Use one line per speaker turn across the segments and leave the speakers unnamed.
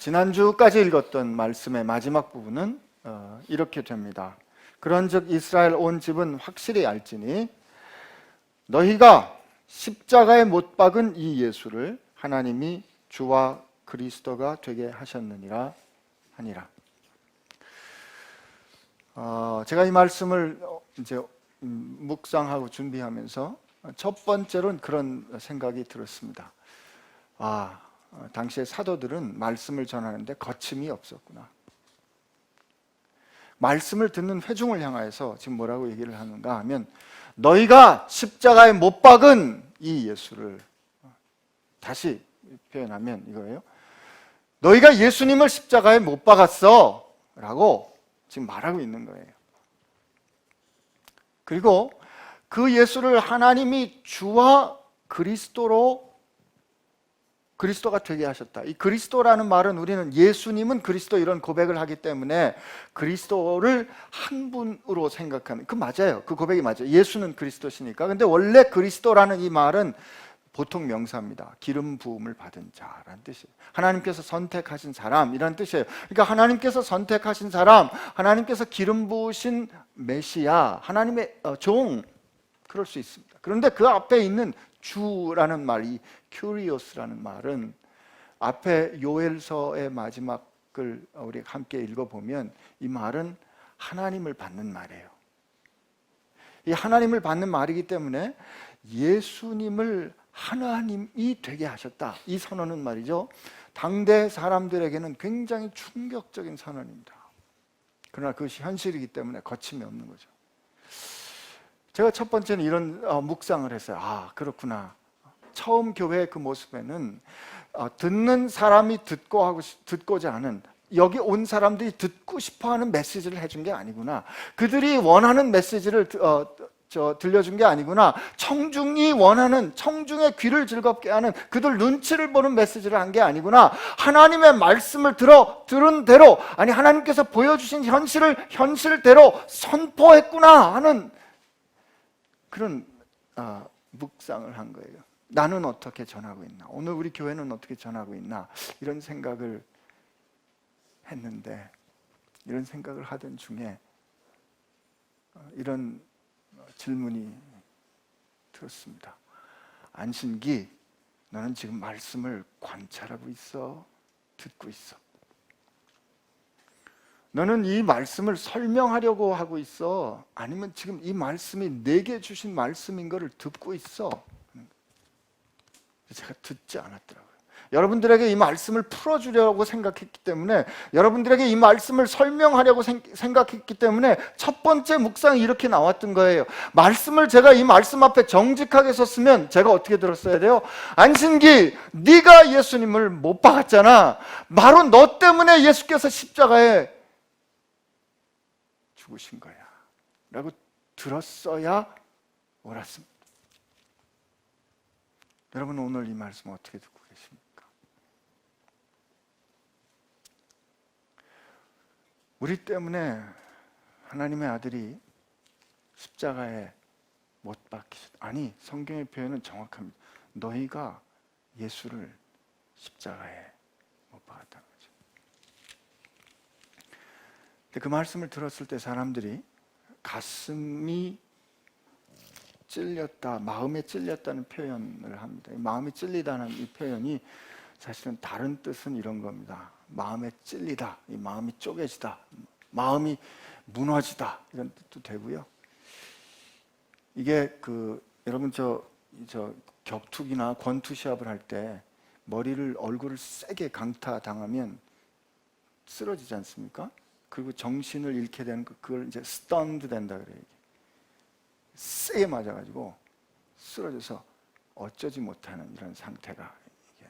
지난주까지 읽었던 말씀의 마지막 부분은 이렇게 됩니다. 그런즉 이스라엘 온 집은 확실히 알지니 너희가 십자가에 못 박은 이 예수를 하나님이 주와 그리스도가 되게 하셨느니라 하니라. 제가 이 말씀을 이제 묵상하고 준비하면서 첫 번째로는 그런 생각이 들었습니다. 당시의 사도들은 말씀을 전하는데 거침이 없었구나. 말씀을 듣는 회중을 향하여서 지금 뭐라고 얘기를 하는가 하면 너희가 십자가에 못 박은 이 예수를, 다시 표현하면 이거예요. 너희가 예수님을 십자가에 못 박았어 라고 지금 말하고 있는 거예요. 그리고 그 예수를 하나님이 주와 그리스도가 되게 하셨다. 이 그리스도라는 말은 우리는 예수님은 그리스도 이런 고백을 하기 때문에 그리스도를 한 분으로 생각하는, 그 맞아요. 그 고백이 맞아요. 예수는 그리스도시니까. 근데 원래 그리스도라는 이 말은 보통 명사입니다. 기름 부음을 받은 자라는 뜻이에요. 하나님께서 선택하신 사람이라는 뜻이에요. 그러니까 하나님께서 선택하신 사람, 하나님께서 기름 부으신 메시아, 하나님의 종, 그럴 수 있습니다. 그런데 그 앞에 있는 주라는 말, 이 큐리오스라는 말은 앞에 요엘서의 마지막을 우리가 함께 읽어보면 이 말은 하나님을 받는 말이에요. 이 하나님을 받는 말이기 때문에 예수님을 하나님이 되게 하셨다. 이 선언은 말이죠, 당대 사람들에게는 굉장히 충격적인 선언입니다. 그러나 그것이 현실이기 때문에 거침이 없는 거죠. 제가 첫 번째는 이런 묵상을 했어요. 그렇구나. 처음 교회의 그 모습에는 듣는 사람이 듣고자 하는, 여기 온 사람들이 듣고 싶어하는 메시지를 해준 게 아니구나. 그들이 원하는 메시지를 들려준 게 아니구나. 청중이 원하는, 청중의 귀를 즐겁게 하는, 그들 눈치를 보는 메시지를 한 게 아니구나. 하나님의 말씀을 들은 대로, 아니 하나님께서 보여주신 현실대로 선포했구나 하는 그런 묵상을 한 거예요. 나는 어떻게 전하고 있나? 오늘 우리 교회는 어떻게 전하고 있나? 이런 생각을 했는데, 이런 생각을 하던 중에 이런 질문이 들었습니다. 안신기, 너는 지금 말씀을 관찰하고 있어? 듣고 있어? 너는 이 말씀을 설명하려고 하고 있어? 아니면 지금 이 말씀이 내게 주신 말씀인 것을 듣고 있어? 제가 듣지 않았더라고요. 여러분들에게 이 말씀을 풀어주려고 생각했기 때문에, 여러분들에게 이 말씀을 설명하려고 생각했기 때문에 첫 번째 묵상이 이렇게 나왔던 거예요. 말씀을 제가 이 말씀 앞에 정직하게 섰으면 제가 어떻게 들었어야 돼요? 안신기, 네가 예수님을 못 박았잖아. 바로 너 때문에 예수께서 십자가에 죽으신 거야 라고 들었어야 옳았습니다. 여러분, 오늘 이 말씀 어떻게 듣고 계십니까? 우리 때문에 하나님의 아들이 십자가에 못 박히셨다. 아니, 성경의 표현은 정확합니다. 너희가 예수를 십자가에 못 박았다는 거죠. 근데 그 말씀을 들었을 때 사람들이 가슴이 찔렸다, 마음에 찔렸다는 표현을 합니다. 마음이 찔리다는 이 표현이 사실은 다른 뜻은 이런 겁니다. 마음에 찔리다, 이 마음이 쪼개지다, 마음이 무너지다, 이런 뜻도 되고요. 이게 여러분 저 격투기나 권투 시합을 할 때 얼굴을 세게 강타 당하면 쓰러지지 않습니까? 그리고 정신을 잃게 되는 그걸 이제 스턴드 된다 그래요. 세게 맞아가지고 쓰러져서 어쩌지 못하는 이런 상태가, 이게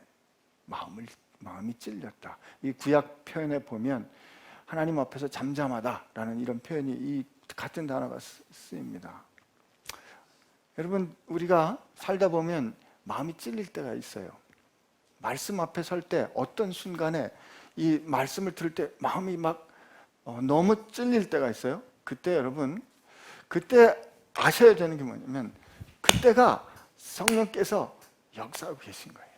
마음이 찔렸다. 이 구약 표현에 보면 하나님 앞에서 잠잠하다라는 이런 표현이 이 같은 단어가 쓰입니다. 여러분, 우리가 살다 보면 마음이 찔릴 때가 있어요. 말씀 앞에 설 때 어떤 순간에 이 말씀을 들을 때 마음이 막 너무 찔릴 때가 있어요. 그때 여러분, 그때 아셔야 되는 게 뭐냐면 그때가 성령께서 역사하고 계신 거예요.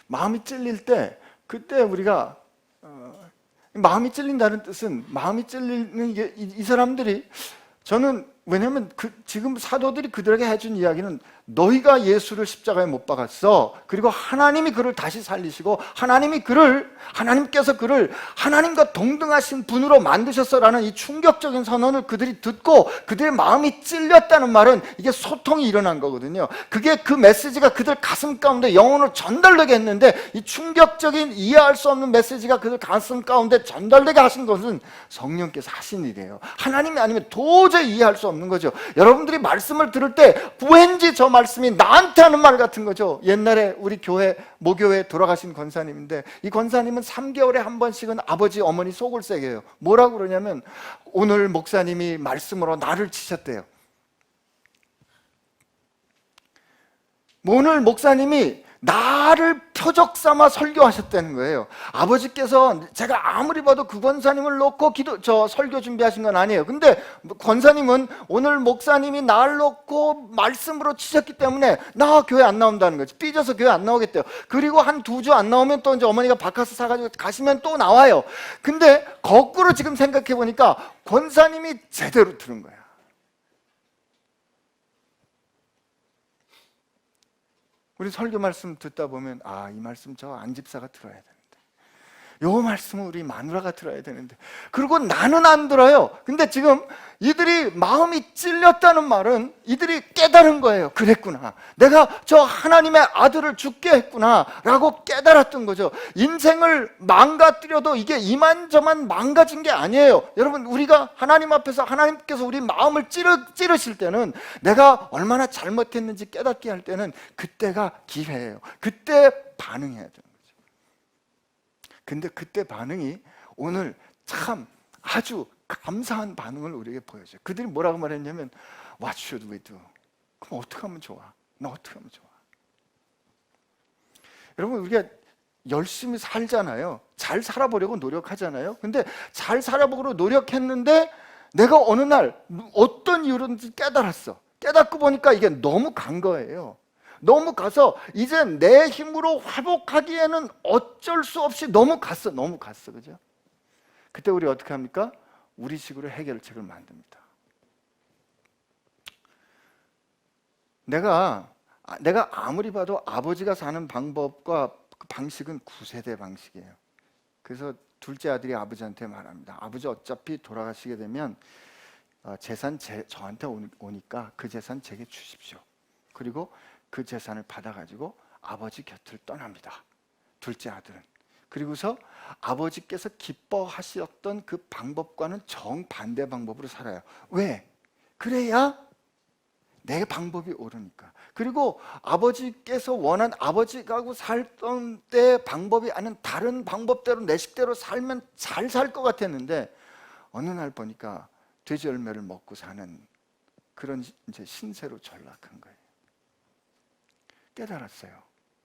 마음이 찔릴 때 그때 우리가 마음이 찔린다는 뜻은 마음이 찔리는 이 사람들이 저는 왜냐하면 지금 사도들이 그들에게 해준 이야기는 너희가 예수를 십자가에 못 박았어. 그리고 하나님이 그를 다시 살리시고 하나님께서 그를 하나님과 동등하신 분으로 만드셨어라는 이 충격적인 선언을 그들이 듣고 그들의 마음이 찔렸다는 말은 이게 소통이 일어난 거거든요. 그게 그 메시지가 그들 가슴 가운데 영혼으로 전달되게 했는데 이 충격적인 이해할 수 없는 메시지가 그들 가슴 가운데 전달되게 하신 것은 성령께서 하신 일이에요. 하나님이 아니면 도저히 이해할 수 없는 거죠. 여러분들이 말씀을 들을 때 왠지 저 말씀이 나한테 하는 말 같은 거죠. 옛날에 우리 모교회 돌아가신 권사님인데 이 권사님은 3개월에 한 번씩은 아버지 어머니 속을 새겨요. 뭐라고 그러냐면 오늘 목사님이 말씀으로 나를 치셨대요. 오늘 목사님이 나를 표적 삼아 설교하셨다는 거예요. 아버지께서 제가 아무리 봐도 그 권사님을 놓고 설교 준비하신 건 아니에요. 근데 권사님은 오늘 목사님이 나를 놓고 말씀으로 치셨기 때문에 나 교회 안 나온다는 거지. 삐져서 교회 안 나오겠대요. 그리고 한 2주 안 나오면 또 이제 어머니가 바카스 사가지고 가시면 또 나와요. 근데 거꾸로 지금 생각해 보니까 권사님이 제대로 들은 거야. 우리 설교 말씀 듣다 보면 이 말씀 저 안집사가 들어야 되는데 요 말씀은 우리 마누라가 들어야 되는데 그리고 나는 안 들어요. 근데 지금 이들이 마음이 찔렸다는 말은 이들이 깨달은 거예요. 그랬구나, 내가 저 하나님의 아들을 죽게 했구나 라고 깨달았던 거죠. 인생을 망가뜨려도 이게 이만저만 망가진 게 아니에요. 여러분, 우리가 하나님 앞에서 하나님께서 우리 마음을 찌르실 때는 내가 얼마나 잘못했는지 깨닫게 할 때는 그때가 기회예요. 그때 반응해야 돼요. 근데 그때 반응이 오늘 참 아주 감사한 반응을 우리에게 보여줘요. 그들이 뭐라고 말했냐면 What should we do? 그럼 어떻게 하면 좋아? 나 어떻게 하면 좋아? 여러분, 우리가 열심히 살잖아요. 잘 살아보려고 노력하잖아요. 근데 잘 살아보려고 노력했는데 내가 어느 날 어떤 이유로든지 깨달았어. 깨닫고 보니까 이게 너무 간 거예요. 너무 가서 이제 내 힘으로 회복하기에는 어쩔 수 없이 너무 갔어. 그죠? 그때 우리 어떻게 합니까? 우리식으로 해결책을 만듭니다. 내가 아무리 봐도 아버지가 사는 방법과 방식은 9세대 방식이에요. 그래서 둘째 아들이 아버지한테 말합니다. 아버지, 어차피 돌아가시게 되면 재산 저한테 오니까 그 재산 제게 주십시오. 그리고 그 재산을 받아가지고 아버지 곁을 떠납니다. 둘째 아들은. 그리고서 아버지께서 기뻐하셨던 그 방법과는 정반대 방법으로 살아요. 왜? 그래야 내 방법이 옳으니까. 그리고 아버지께서 아버지가 살던 때 방법이 아닌 다른 방법대로 내 식대로 살면 잘 살 것 같았는데 어느 날 보니까 돼지 열매를 먹고 사는 그런 이제 신세로 전락한 거예요. 깨달았어요.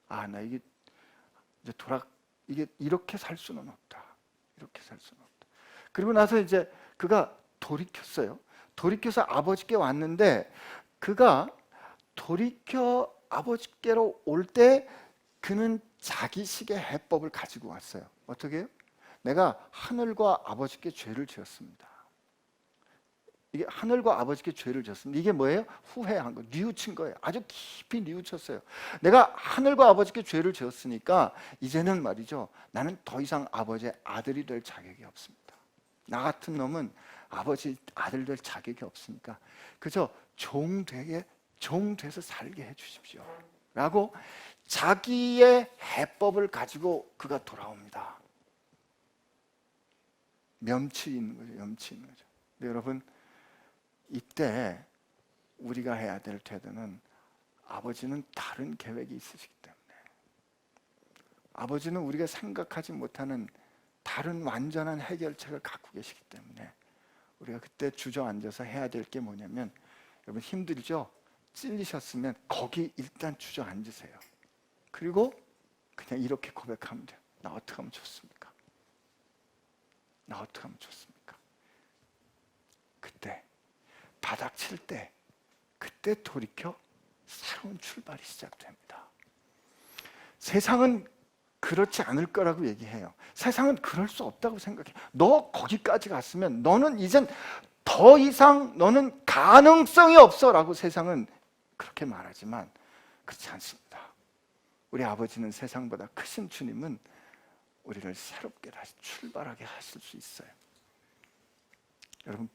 나 이게 이제 이게 이렇게 살 수는 없다. 이렇게 살 수는 없다. 그리고 나서 이제 그가 돌이켰어요. 돌이켜서 아버지께 왔는데 그가 돌이켜 아버지께로 올 때 그는 자기식의 해법을 가지고 왔어요. 어떻게 해요? 내가 하늘과 아버지께 죄를 지었습니다. 이게 하늘과 아버지께 죄를 졌습니다. 이게 뭐예요? 후회한 거, 뉘우친 거예요. 아주 깊이 뉘우쳤어요. 내가 하늘과 아버지께 죄를 지었으니까 이제는 말이죠, 나는 더 이상 아버지의 아들이 될 자격이 없습니다. 나 같은 놈은 아버지 아들 될 자격이 없으니까 그저 종돼서 살게 해주십시오 라고 자기의 해법을 가지고 그가 돌아옵니다. 염치 있는 거죠. 근데 여러분, 이때 우리가 해야 될 태도는 아버지는 다른 계획이 있으시기 때문에, 아버지는 우리가 생각하지 못하는 다른 완전한 해결책을 갖고 계시기 때문에 우리가 그때 주저앉아서 해야 될 게 뭐냐면, 여러분 힘들죠? 찔리셨으면 거기 일단 주저앉으세요. 그리고 그냥 이렇게 고백하면 돼요. 나 어떻게 하면 좋습니까? 나 어떻게 하면 좋습니까? 그때 바닥 칠 때 그때 돌이켜 새로운 출발이 시작됩니다. 세상은 그렇지 않을 거라고 얘기해요. 세상은 그럴 수 없다고 생각해. 너 거기까지 갔으면 너는 이젠 더 이상 너는 가능성이 없어 라고 세상은 그렇게 말하지만 그렇지 않습니다. 우리 아버지는 세상보다 크신 주님은 우리를 새롭게 다시 출발하게 하실 수 있어요. 여러분,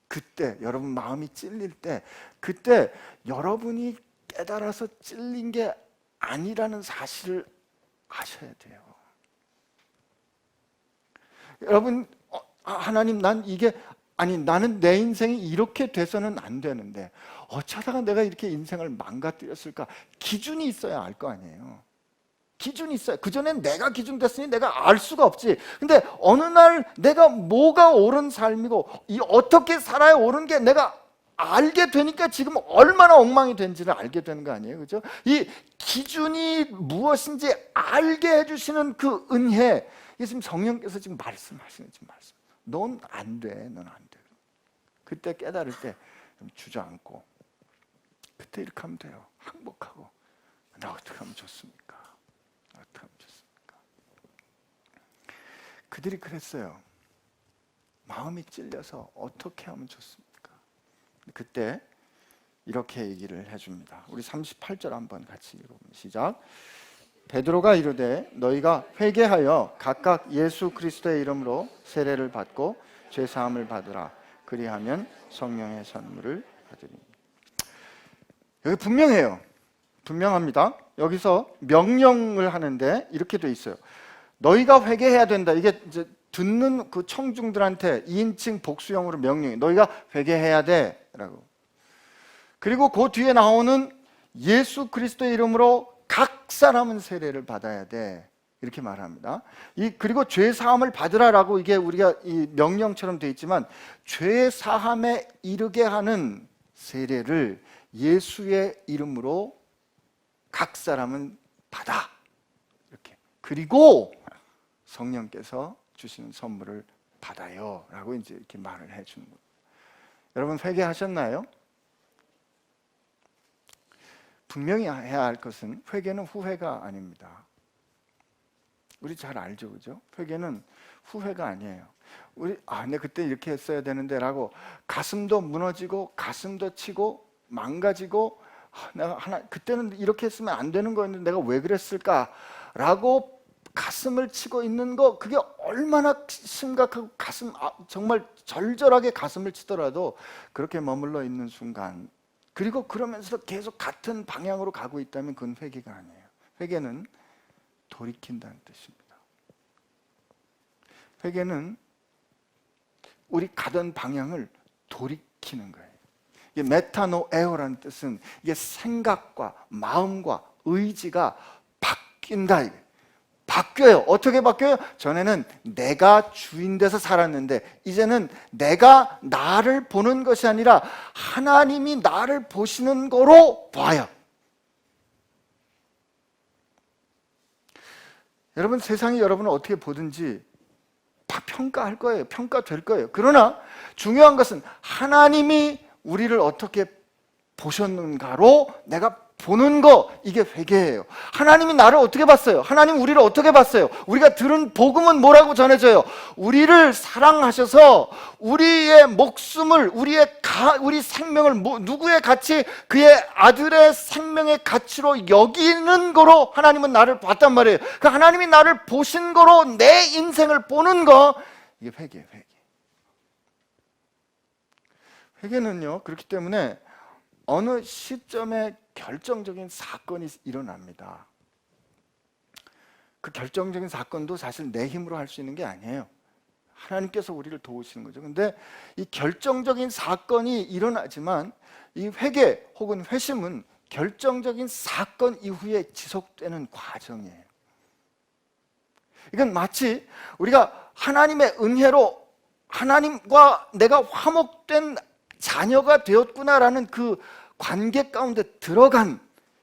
그때 여러분 마음이 찔릴 때, 그때 여러분이 깨달아서 찔린 게 아니라는 사실을 아셔야 돼요. 여러분, 하나님, 나는 내 인생이 이렇게 돼서는 안 되는데 어쩌다가 내가 이렇게 인생을 망가뜨렸을까? 기준이 있어야 알 거 아니에요. 기준이 있어요. 그전엔 내가 기준 됐으니 내가 알 수가 없지. 근데 어느 날 내가 뭐가 옳은 삶이고 어떻게 살아야 옳은 게 내가 알게 되니까 지금 얼마나 엉망이 된지를 알게 되는 거 아니에요. 그죠? 이 기준이 무엇인지 알게 해주시는 그 은혜, 이게 지금 성령께서 지금 말씀하시는 지금 말씀. 넌 안 돼, 넌 안 돼. 그때 깨달을 때 좀 주저앉고, 그때 이렇게 하면 돼요. 항복하고, 나 어떻게 하면 좋습니까? 어떻게 하면 좋습니까? 그들이 그랬어요. 마음이 찔려서 어떻게 하면 좋습니까? 그때 이렇게 얘기를 해줍니다. 우리 38절 한번 같이 읽어보면 시작. 베드로가 이르되 너희가 회개하여 각각 예수 그리스도의 이름으로 세례를 받고 죄 사함을 받으라. 그리하면 성령의 선물을 받으리니. 여기 분명해요. 분명합니다. 여기서 명령을 하는데 이렇게 돼 있어요. 너희가 회개해야 된다. 이게 이제 듣는 그 청중들한테 2인칭 복수형으로 명령이, 너희가 회개해야 돼 라고. 그리고 그 뒤에 나오는 예수 그리스도의 이름으로 각 사람은 세례를 받아야 돼 이렇게 말합니다. 그리고 죄 사함을 받으라라고, 이게 우리가 이 명령처럼 돼 있지만 죄 사함에 이르게 하는 세례를 예수의 이름으로 각 사람은 받아 이렇게. 그리고 성령께서 주시는 선물을 받아요 라고 이제 이렇게 말을 해주는 거예요. 여러분, 회개하셨나요? 분명히 해야 할 것은 회개는 후회가 아닙니다. 우리 잘 알죠, 그죠? 회개는 후회가 아니에요. 내가 그때 이렇게 했어야 되는데 라고 가슴도 무너지고 가슴도 치고 망가지고, 내가 그때는 이렇게 했으면 안 되는 거였는데 내가 왜 그랬을까 라고 가슴을 치고 있는 거, 그게 얼마나 심각하고 정말 절절하게 가슴을 치더라도 그렇게 머물러 있는 순간, 그리고 그러면서 계속 같은 방향으로 가고 있다면 그건 회개가 아니에요. 회개는 돌이킨다는 뜻입니다. 회개는 우리 가던 방향을 돌이키는 거예요. 이게 메타노에오라는 뜻은 이게 생각과 마음과 의지가 바뀐다. 바뀌어요. 어떻게 바뀌어요? 전에는 내가 주인 돼서 살았는데 이제는 내가 나를 보는 것이 아니라 하나님이 나를 보시는 거로 봐요. 여러분, 세상이 여러분을 어떻게 보든지 다 평가할 거예요. 평가될 거예요. 그러나 중요한 것은 하나님이 우리를 어떻게 보셨는가로 내가 보는 거, 이게 회개예요. 하나님이 나를 어떻게 봤어요? 하나님 우리를 어떻게 봤어요? 우리가 들은 복음은 뭐라고 전해져요? 우리를 사랑하셔서 우리의 목숨을, 우리 생명을 누구의 가치? 그의 아들의 생명의 가치로 여기는 거로 하나님은 나를 봤단 말이에요. 그 하나님이 나를 보신 거로 내 인생을 보는 거, 이게 회개예요. 회개는요, 그렇기 때문에 어느 시점에 결정적인 사건이 일어납니다. 그 결정적인 사건도 사실 내 힘으로 할 수 있는 게 아니에요. 하나님께서 우리를 도우시는 거죠. 근데 이 결정적인 사건이 일어나지만 이 회개 혹은 회심은 결정적인 사건 이후에 지속되는 과정이에요. 이건 마치 우리가 하나님의 은혜로 하나님과 내가 화목된 자녀가 되었구나라는 그 관계 가운데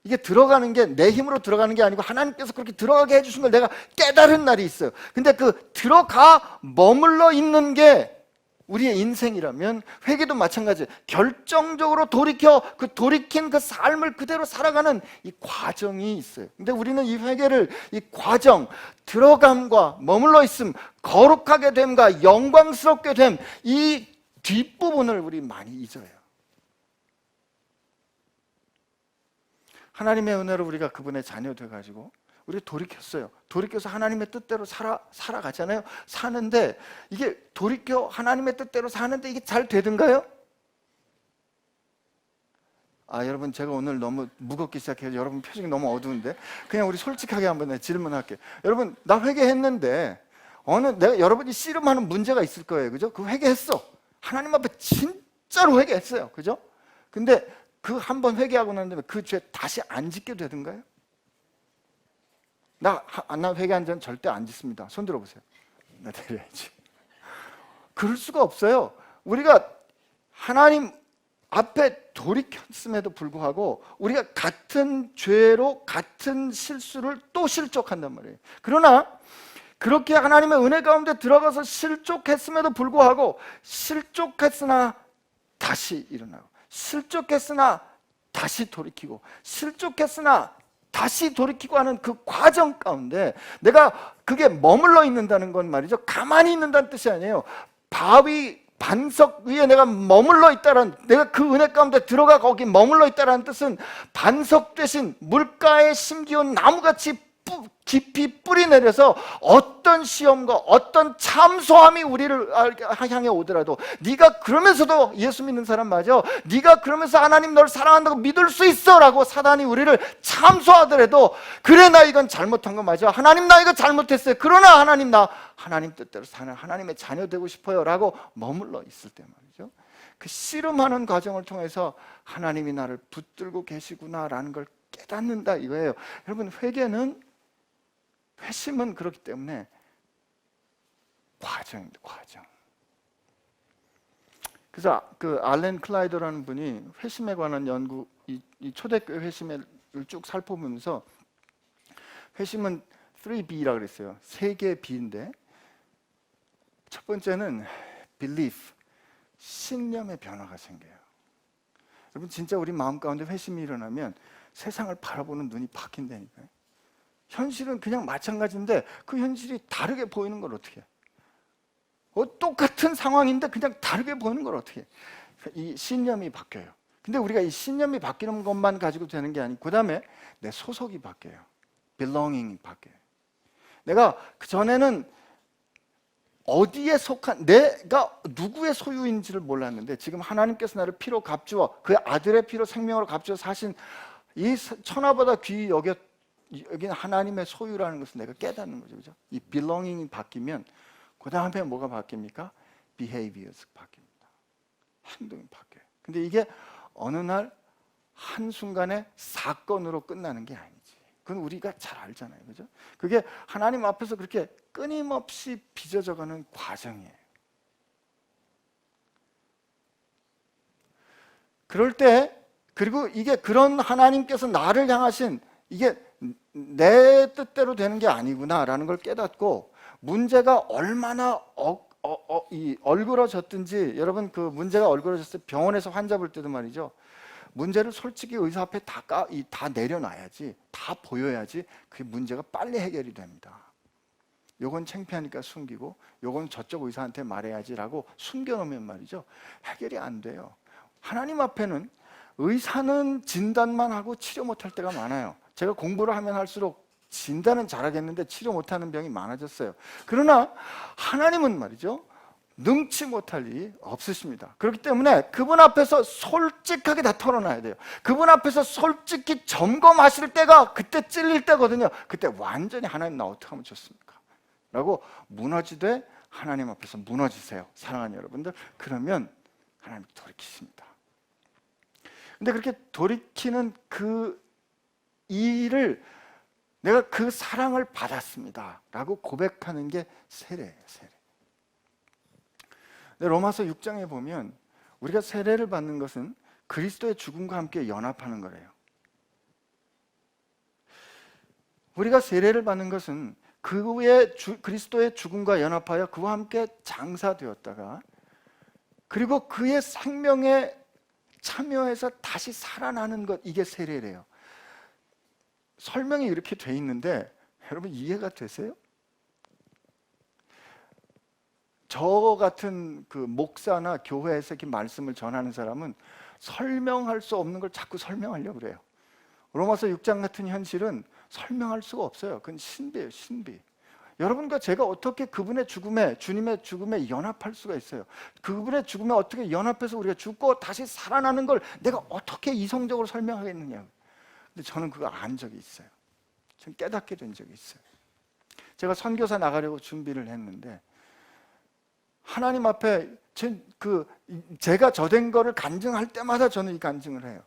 이게 들어가는 게 내 힘으로 들어가는 게 아니고 하나님께서 그렇게 들어가게 해주신 걸 내가 깨달은 날이 있어요. 근데 그 들어가 머물러 있는 게 우리의 인생이라면 회개도 마찬가지. 결정적으로 돌이켜 그 돌이킨 그 삶을 그대로 살아가는 이 과정이 있어요. 근데 우리는 이 회개를, 이 과정, 들어감과 머물러 있음, 거룩하게 됨과 영광스럽게 됨, 이 뒷부분을 우리 많이 잊어요. 하나님의 은혜로 우리가 그분의 자녀 돼가지고 우리 돌이켰어요. 돌이켜서 하나님의 뜻대로 살아가잖아요. 사는데 이게 돌이켜 하나님의 뜻대로 사는데 이게 잘 되든가요? 여러분, 제가 오늘 너무 무겁게 시작해서 여러분 표정이 너무 어두운데 그냥 우리 솔직하게 한번 질문할게요. 여러분, 나 회개했는데 내가 여러분이 씨름하는 문제가 있을 거예요. 그죠? 그 회개했어. 하나님 앞에 진짜로 회개했어요. 그죠? 근데 그 한 번 회개하고 난 다음에 그 죄 다시 안 짓게 되든가요? 나 회개한 전 절대 안 짓습니다. 손 들어보세요. 나 내려야지. 그럴 수가 없어요. 우리가 하나님 앞에 돌이켰음에도 불구하고 우리가 같은 죄로 같은 실수를 또 실족한단 말이에요. 그러나 그렇게 하나님의 은혜 가운데 들어가서 실족했음에도 불구하고 실족했으나 다시 일어나고, 실족했으나 다시 돌이키고, 실족했으나 다시 돌이키고 하는 그 과정 가운데 내가 그게 머물러 있는다는 건 말이죠, 가만히 있는다는 뜻이 아니에요. 바위 반석 위에 내가 머물러 있다는, 내가 그 은혜 가운데 들어가 거기 머물러 있다는 뜻은 반석 대신 물가에 심기운 나무같이 깊이 뿌리 내려서 어떤 시험과 어떤 참소함이 우리를 향해 오더라도 네가 그러면서도 예수 믿는 사람 맞아, 네가 그러면서 하나님 널 사랑한다고 믿을 수 있어 라고 사단이 우리를 참소하더라도, 그래 나 이건 잘못한 거 맞아, 하나님 나 이거 잘못했어요, 그러나 하나님 나 하나님 뜻대로 사는 하나님의 자녀 되고 싶어요 라고 머물러 있을 때 말이죠, 그 씨름하는 과정을 통해서 하나님이 나를 붙들고 계시구나 라는 걸 깨닫는다 이거예요. 여러분, 회심은 그렇기 때문에 과정입니다. 과정. 그래서 그 알렌 클라이더라는 분이 회심에 관한 연구, 이 초대교회 회심을 쭉 살펴보면서 회심은 3B라고 그랬어요. 세 개의 B인데 첫 번째는 belief, 신념의 변화가 생겨요. 여러분, 진짜 우리 마음 가운데 회심이 일어나면 세상을 바라보는 눈이 바뀐다니까요. 현실은 그냥 마찬가지인데 그 현실이 다르게 보이는 걸 어떻게 해? 똑같은 상황인데 그냥 다르게 보이는 걸 어떻게 해? 이 신념이 바뀌어요. 근데 우리가 이 신념이 바뀌는 것만 가지고 되는 게 아니고 그 다음에 내 소속이 바뀌어요. belonging이 바뀌어요. 내가 그전에는 어디에 속한, 내가 누구의 소유인지를 몰랐는데 지금 하나님께서 나를 피로 값주어 그 아들의 피로 생명으로 값주어 사신 이 천하보다 귀히 여기는 하나님의 소유라는 것을 내가 깨닫는 거죠. 그죠? 이 belonging이 바뀌면 그 다음에 뭐가 바뀝니까? behaviors 바뀝니다. 행동이 바뀌어요. 근데 이게 어느 날 한순간에 사건으로 끝나는 게 아니지. 그건 우리가 잘 알잖아요. 그죠? 그게 하나님 앞에서 그렇게 끊임없이 빚어져가는 과정이에요. 그럴 때, 그리고 이게 그런 하나님께서 나를 향하신, 이게 내 뜻대로 되는 게 아니구나라는 걸 깨닫고, 문제가 얼마나 얼그러졌든지, 여러분 그 문제가 얼그러졌을 때 병원에서 환자 볼 때도 말이죠, 문제를 솔직히 의사 앞에 다 내려놔야지, 다 보여야지 그 문제가 빨리 해결이 됩니다. 요건 창피하니까 숨기고 요건 저쪽 의사한테 말해야지라고 숨겨놓으면 말이죠, 해결이 안 돼요. 하나님 앞에는 의사는 진단만 하고 치료 못할 때가 많아요. 제가 공부를 하면 할수록 진단은 잘하겠는데 치료 못하는 병이 많아졌어요. 그러나 하나님은 말이죠, 능치 못할 일이 없으십니다. 그렇기 때문에 그분 앞에서 솔직하게 다 털어놔야 돼요. 그분 앞에서 솔직히 점검하실 때가 그때 찔릴 때거든요. 그때 완전히 하나님 나 어떻게 하면 좋습니까? 라고 무너지되 하나님 앞에서 무너지세요. 사랑하는 여러분들, 그러면 하나님 돌이키십니다. 근데 그렇게 돌이키는 그 일을 내가 그 사랑을 받았습니다 라고 고백하는 게 세례예요. 세례. 로마서 6장에 보면 우리가 세례를 받는 것은 그리스도의 죽음과 함께 연합하는 거래요. 우리가 세례를 받는 것은 그리스도의 죽음과 연합하여 그와 함께 장사되었다가 그리고 그의 생명에 참여해서 다시 살아나는 것, 이게 세례래요. 설명이 이렇게 돼 있는데 여러분 이해가 되세요? 저 같은 그 목사나 교회에서 이렇게 말씀을 전하는 사람은 설명할 수 없는 걸 자꾸 설명하려고 그래요. 로마서 6장 같은 현실은 설명할 수가 없어요. 그건 신비예요, 신비. 여러분과 제가 어떻게 그분의 죽음에, 주님의 죽음에 연합할 수가 있어요? 그분의 죽음에 어떻게 연합해서 우리가 죽고 다시 살아나는 걸 내가 어떻게 이성적으로 설명하겠느냐. 근데 저는 그거 안 적이 있어요. 전 깨닫게 된 적이 있어요. 제가 선교사 나가려고 준비를 했는데 하나님 앞에 제가 저된 거를 간증할 때마다 저는 이 간증을 해요.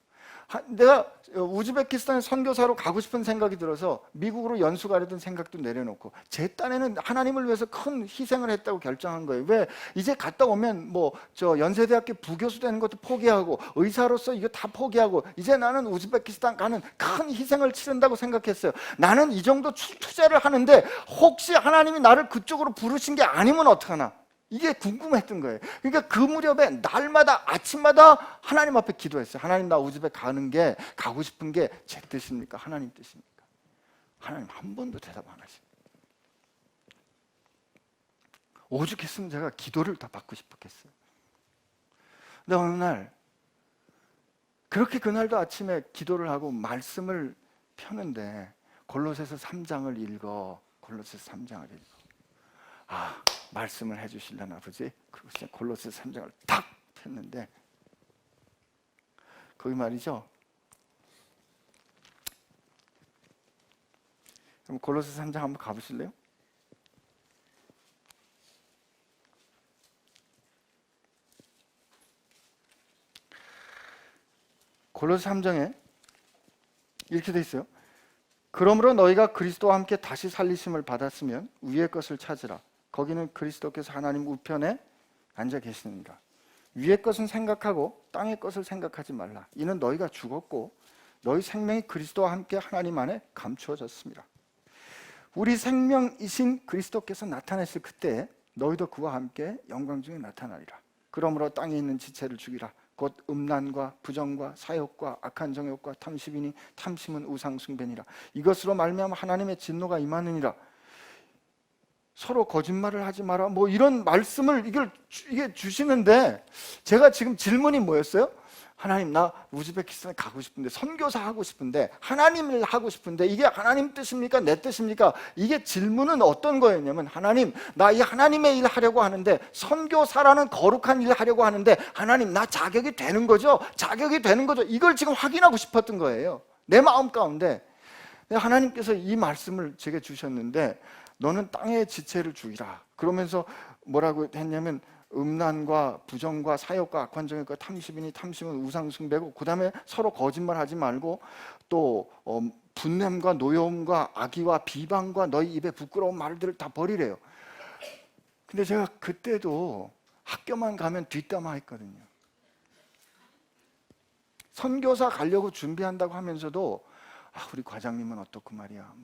내가 우즈베키스탄에 선교사로 가고 싶은 생각이 들어서 미국으로 연수 가려던 생각도 내려놓고 제 딴에는 하나님을 위해서 큰 희생을 했다고 결정한 거예요. 왜? 이제 갔다 오면 연세대학교 부교수 되는 것도 포기하고 의사로서 이거 다 포기하고 이제 나는 우즈베키스탄 가는 큰 희생을 치른다고 생각했어요. 나는 이 정도 투자를 하는데 혹시 하나님이 나를 그쪽으로 부르신 게 아니면 어떡하나? 이게 궁금했던 거예요. 그러니까 그 무렵에 날마다 아침마다 하나님 앞에 기도했어요. 하나님, 나 우즈벡 가고 싶은 게 제 뜻입니까? 하나님 뜻입니까? 하나님 한 번도 대답 안 하십니다. 오죽했으면 제가 기도를 다 받고 싶었겠어요. 근데 어느 날 그렇게 그날도 아침에 기도를 하고 말씀을 펴는데 골로새서 3장을 읽어. 골로새서 3장을 읽어. 말씀을 해주실려나 아버지? 그리고 골로새 3장을 탁 폈는데 거기 말이죠. 그럼 골로새 3장 한번 가보실래요? 골로새 3장에 이렇게 돼 있어요. 그러므로 너희가 그리스도와 함께 다시 살리심을 받았으면 위의 것을 찾으라. 거기는 그리스도께서 하나님 우편에 앉아 계시느니라. 위의 것은 생각하고 땅의 것을 생각하지 말라. 이는 너희가 죽었고 너희 생명이 그리스도와 함께 하나님 안에 감추어졌습니다. 우리 생명이신 그리스도께서 나타났을 그때 너희도 그와 함께 영광 중에 나타나리라. 그러므로 땅에 있는 지체를 죽이라. 곧 음란과 부정과 사욕과 악한 정욕과 탐심이니 탐심은 우상 숭배니라. 이것으로 말미암아 하나님의 진노가 임하느니라. 서로 거짓말을 하지 마라. 이런 말씀을 이게 주시는데 제가 지금 질문이 뭐였어요? 하나님, 나 우즈베키스탄에 가고 싶은데 선교사 하고 싶은데 하나님을 하고 싶은데 이게 하나님 뜻입니까? 내 뜻입니까? 이게 질문은 어떤 거였냐면 하나님, 나 이 하나님의 일 하려고 하는데 선교사라는 거룩한 일 하려고 하는데 하나님, 나 자격이 되는 거죠? 자격이 되는 거죠? 이걸 지금 확인하고 싶었던 거예요. 내 마음 가운데. 하나님께서 이 말씀을 제게 주셨는데 너는 땅의 지체를 죽이라. 그러면서 뭐라고 했냐면 음란과 부정과 사욕과 악한 정욕과 탐심이니 탐심은 우상 숭배고 그 다음에 서로 거짓말하지 말고 또 분냄과 노여움과 악의와 비방과 너희 입에 부끄러운 말들을 다 버리래요. 근데 제가 그때도 학교만 가면 뒷담화 했거든요. 선교사 가려고 준비한다고 하면서도 우리 과장님은 어떻고 말이야.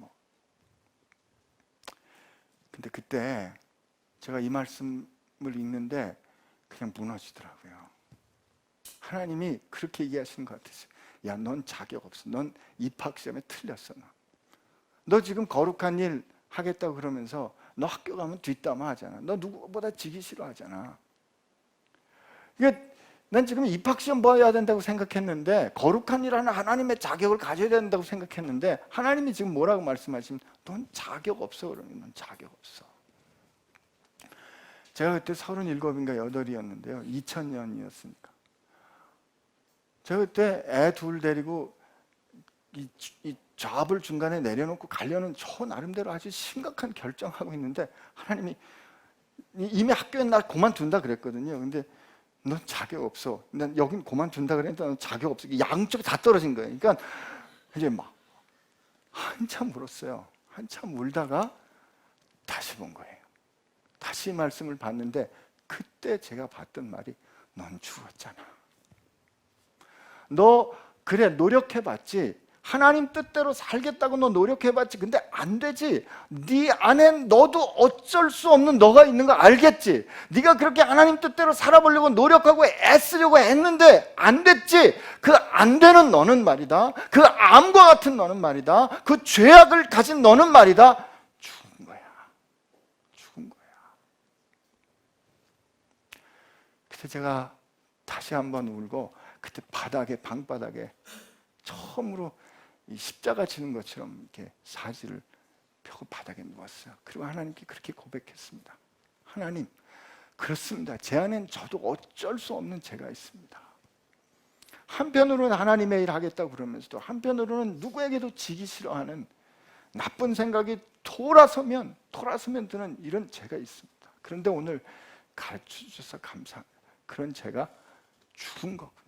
근데 그때 제가 이 말씀을 읽는데 그냥 무너지더라고요. 하나님이 그렇게 얘기하시는 것 같았어요. 야, 넌 자격 없어. 넌 입학시험에 틀렸어. 너 지금 거룩한 일 하겠다고 그러면서 너 학교 가면 뒷담화 하잖아. 너 누구보다 지기 싫어하잖아. 그러니까 난 지금 입학시험 봐야 된다고 생각했는데 거룩한 일하는 하나님의 자격을 가져야 된다고 생각했는데 하나님이 지금 뭐라고 말씀하시면 넌 자격 없어. 그러면 넌 자격 없어. 제가 그때 37인가 8이었는데요 2000년이었으니까 제가 그때 애 둘 데리고 이 잡을 중간에 내려놓고 가려는 저 나름대로 아주 심각한 결정하고 있는데 하나님이 이미 학교에 나 그만둔다 그랬거든요. 근데 넌 자격 없어. 난 여긴 그만둔다 그랬는데 넌 자격 없어. 양쪽이 다 떨어진 거예요. 그러니까 이제 막 한참 울었어요. 한참 울다가 다시 본 거예요. 다시 말씀을 봤는데 그때 제가 봤던 말이 넌 죽었잖아. 너 그래 노력해봤지 하나님 뜻대로 살겠다고 너 노력해봤지. 근데 안 되지. 네 안엔 너도 어쩔 수 없는 너가 있는 거 알겠지. 네가 그렇게 하나님 뜻대로 살아보려고 노력하고 애쓰려고 했는데 안 됐지. 그 안 되는 너는 말이다, 그 암과 같은 너는 말이다, 그 죄악을 가진 너는 말이다, 죽은 거야. 죽은 거야. 그때 제가 다시 한번 울고, 그때 방바닥에 처음으로 이 십자가 지는 것처럼 이렇게 사지를 펴고 바닥에 누웠어요. 그리고 하나님께 그렇게 고백했습니다. 하나님, 그렇습니다. 제 안엔 저도 어쩔 수 없는 죄가 있습니다. 한편으로는 하나님의 일 하겠다고 그러면서도 한편으로는 누구에게도 지기 싫어하는 나쁜 생각이 돌아서면 드는 이런 죄가 있습니다. 그런데 오늘 가르쳐 주셔서 감사합니다. 그런 죄가 죽은 거군요.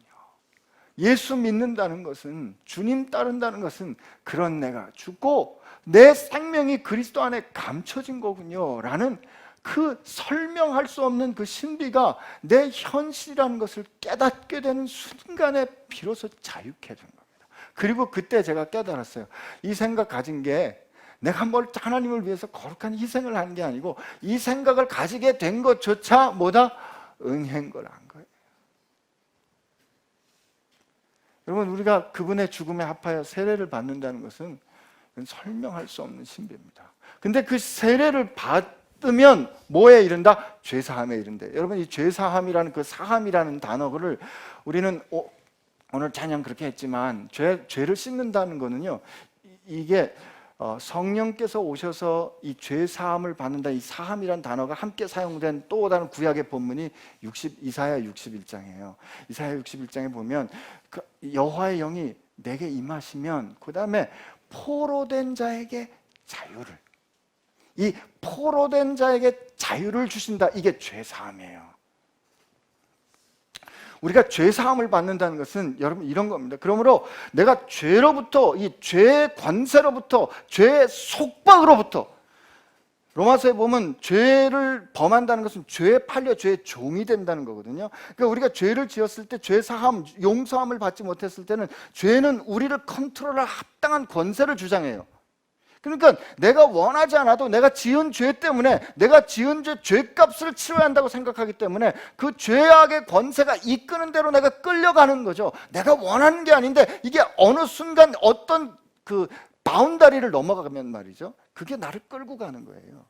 예수 믿는다는 것은, 주님 따른다는 것은 그런 내가 죽고 내 생명이 그리스도 안에 감춰진 거군요 라는 그 설명할 수 없는 그 신비가 내 현실이라는 것을 깨닫게 되는 순간에 비로소 자유케 된 겁니다. 그리고 그때 제가 깨달았어요. 이 생각 가진 게 내가 뭘 하나님을 위해서 거룩한 희생을 한 게 아니고, 이 생각을 가지게 된 것조차 뭐다? 은혜인 걸 안 거예요. 여러분, 우리가 그분의 죽음에 합하여 세례를 받는다는 것은 설명할 수 없는 신비입니다. 근데 그 세례를 받으면 뭐에 이른다? 죄사함에 이른대. 여러분, 이 죄사함이라는 그 사함이라는 단어를 우리는 오늘 찬양 그렇게 했지만 죄를 씻는다는 거는요, 이게 성령께서 오셔서 이 죄사함을 받는다, 이 사함이라는 단어가 함께 사용된 또 다른 구약의 본문이 이사야 61장이에요. 이사야 61장에 보면 그 여호와의 영이 내게 임하시면, 그 다음에 포로된 자에게 자유를, 이 포로된 자에게 자유를 주신다. 이게 죄사함이에요. 우리가 죄사함을 받는다는 것은 여러분 이런 겁니다. 그러므로 내가 죄로부터, 이 죄의 관세로부터, 죄의 속박으로부터, 로마서에 보면 죄를 범한다는 것은 죄에 팔려 죄의 종이 된다는 거거든요. 그러니까 우리가 죄를 지었을 때 죄사함, 용서함을 받지 못했을 때는 죄는 우리를 컨트롤할 합당한 권세를 주장해요. 그러니까 내가 원하지 않아도 내가 지은 죄 때문에, 내가 지은 죄값을 치러야 한다고 생각하기 때문에 그 죄악의 권세가 이끄는 대로 내가 끌려가는 거죠. 내가 원하는 게 아닌데 이게 어느 순간 어떤 그 바운다리를 넘어가면 말이죠, 그게 나를 끌고 가는 거예요.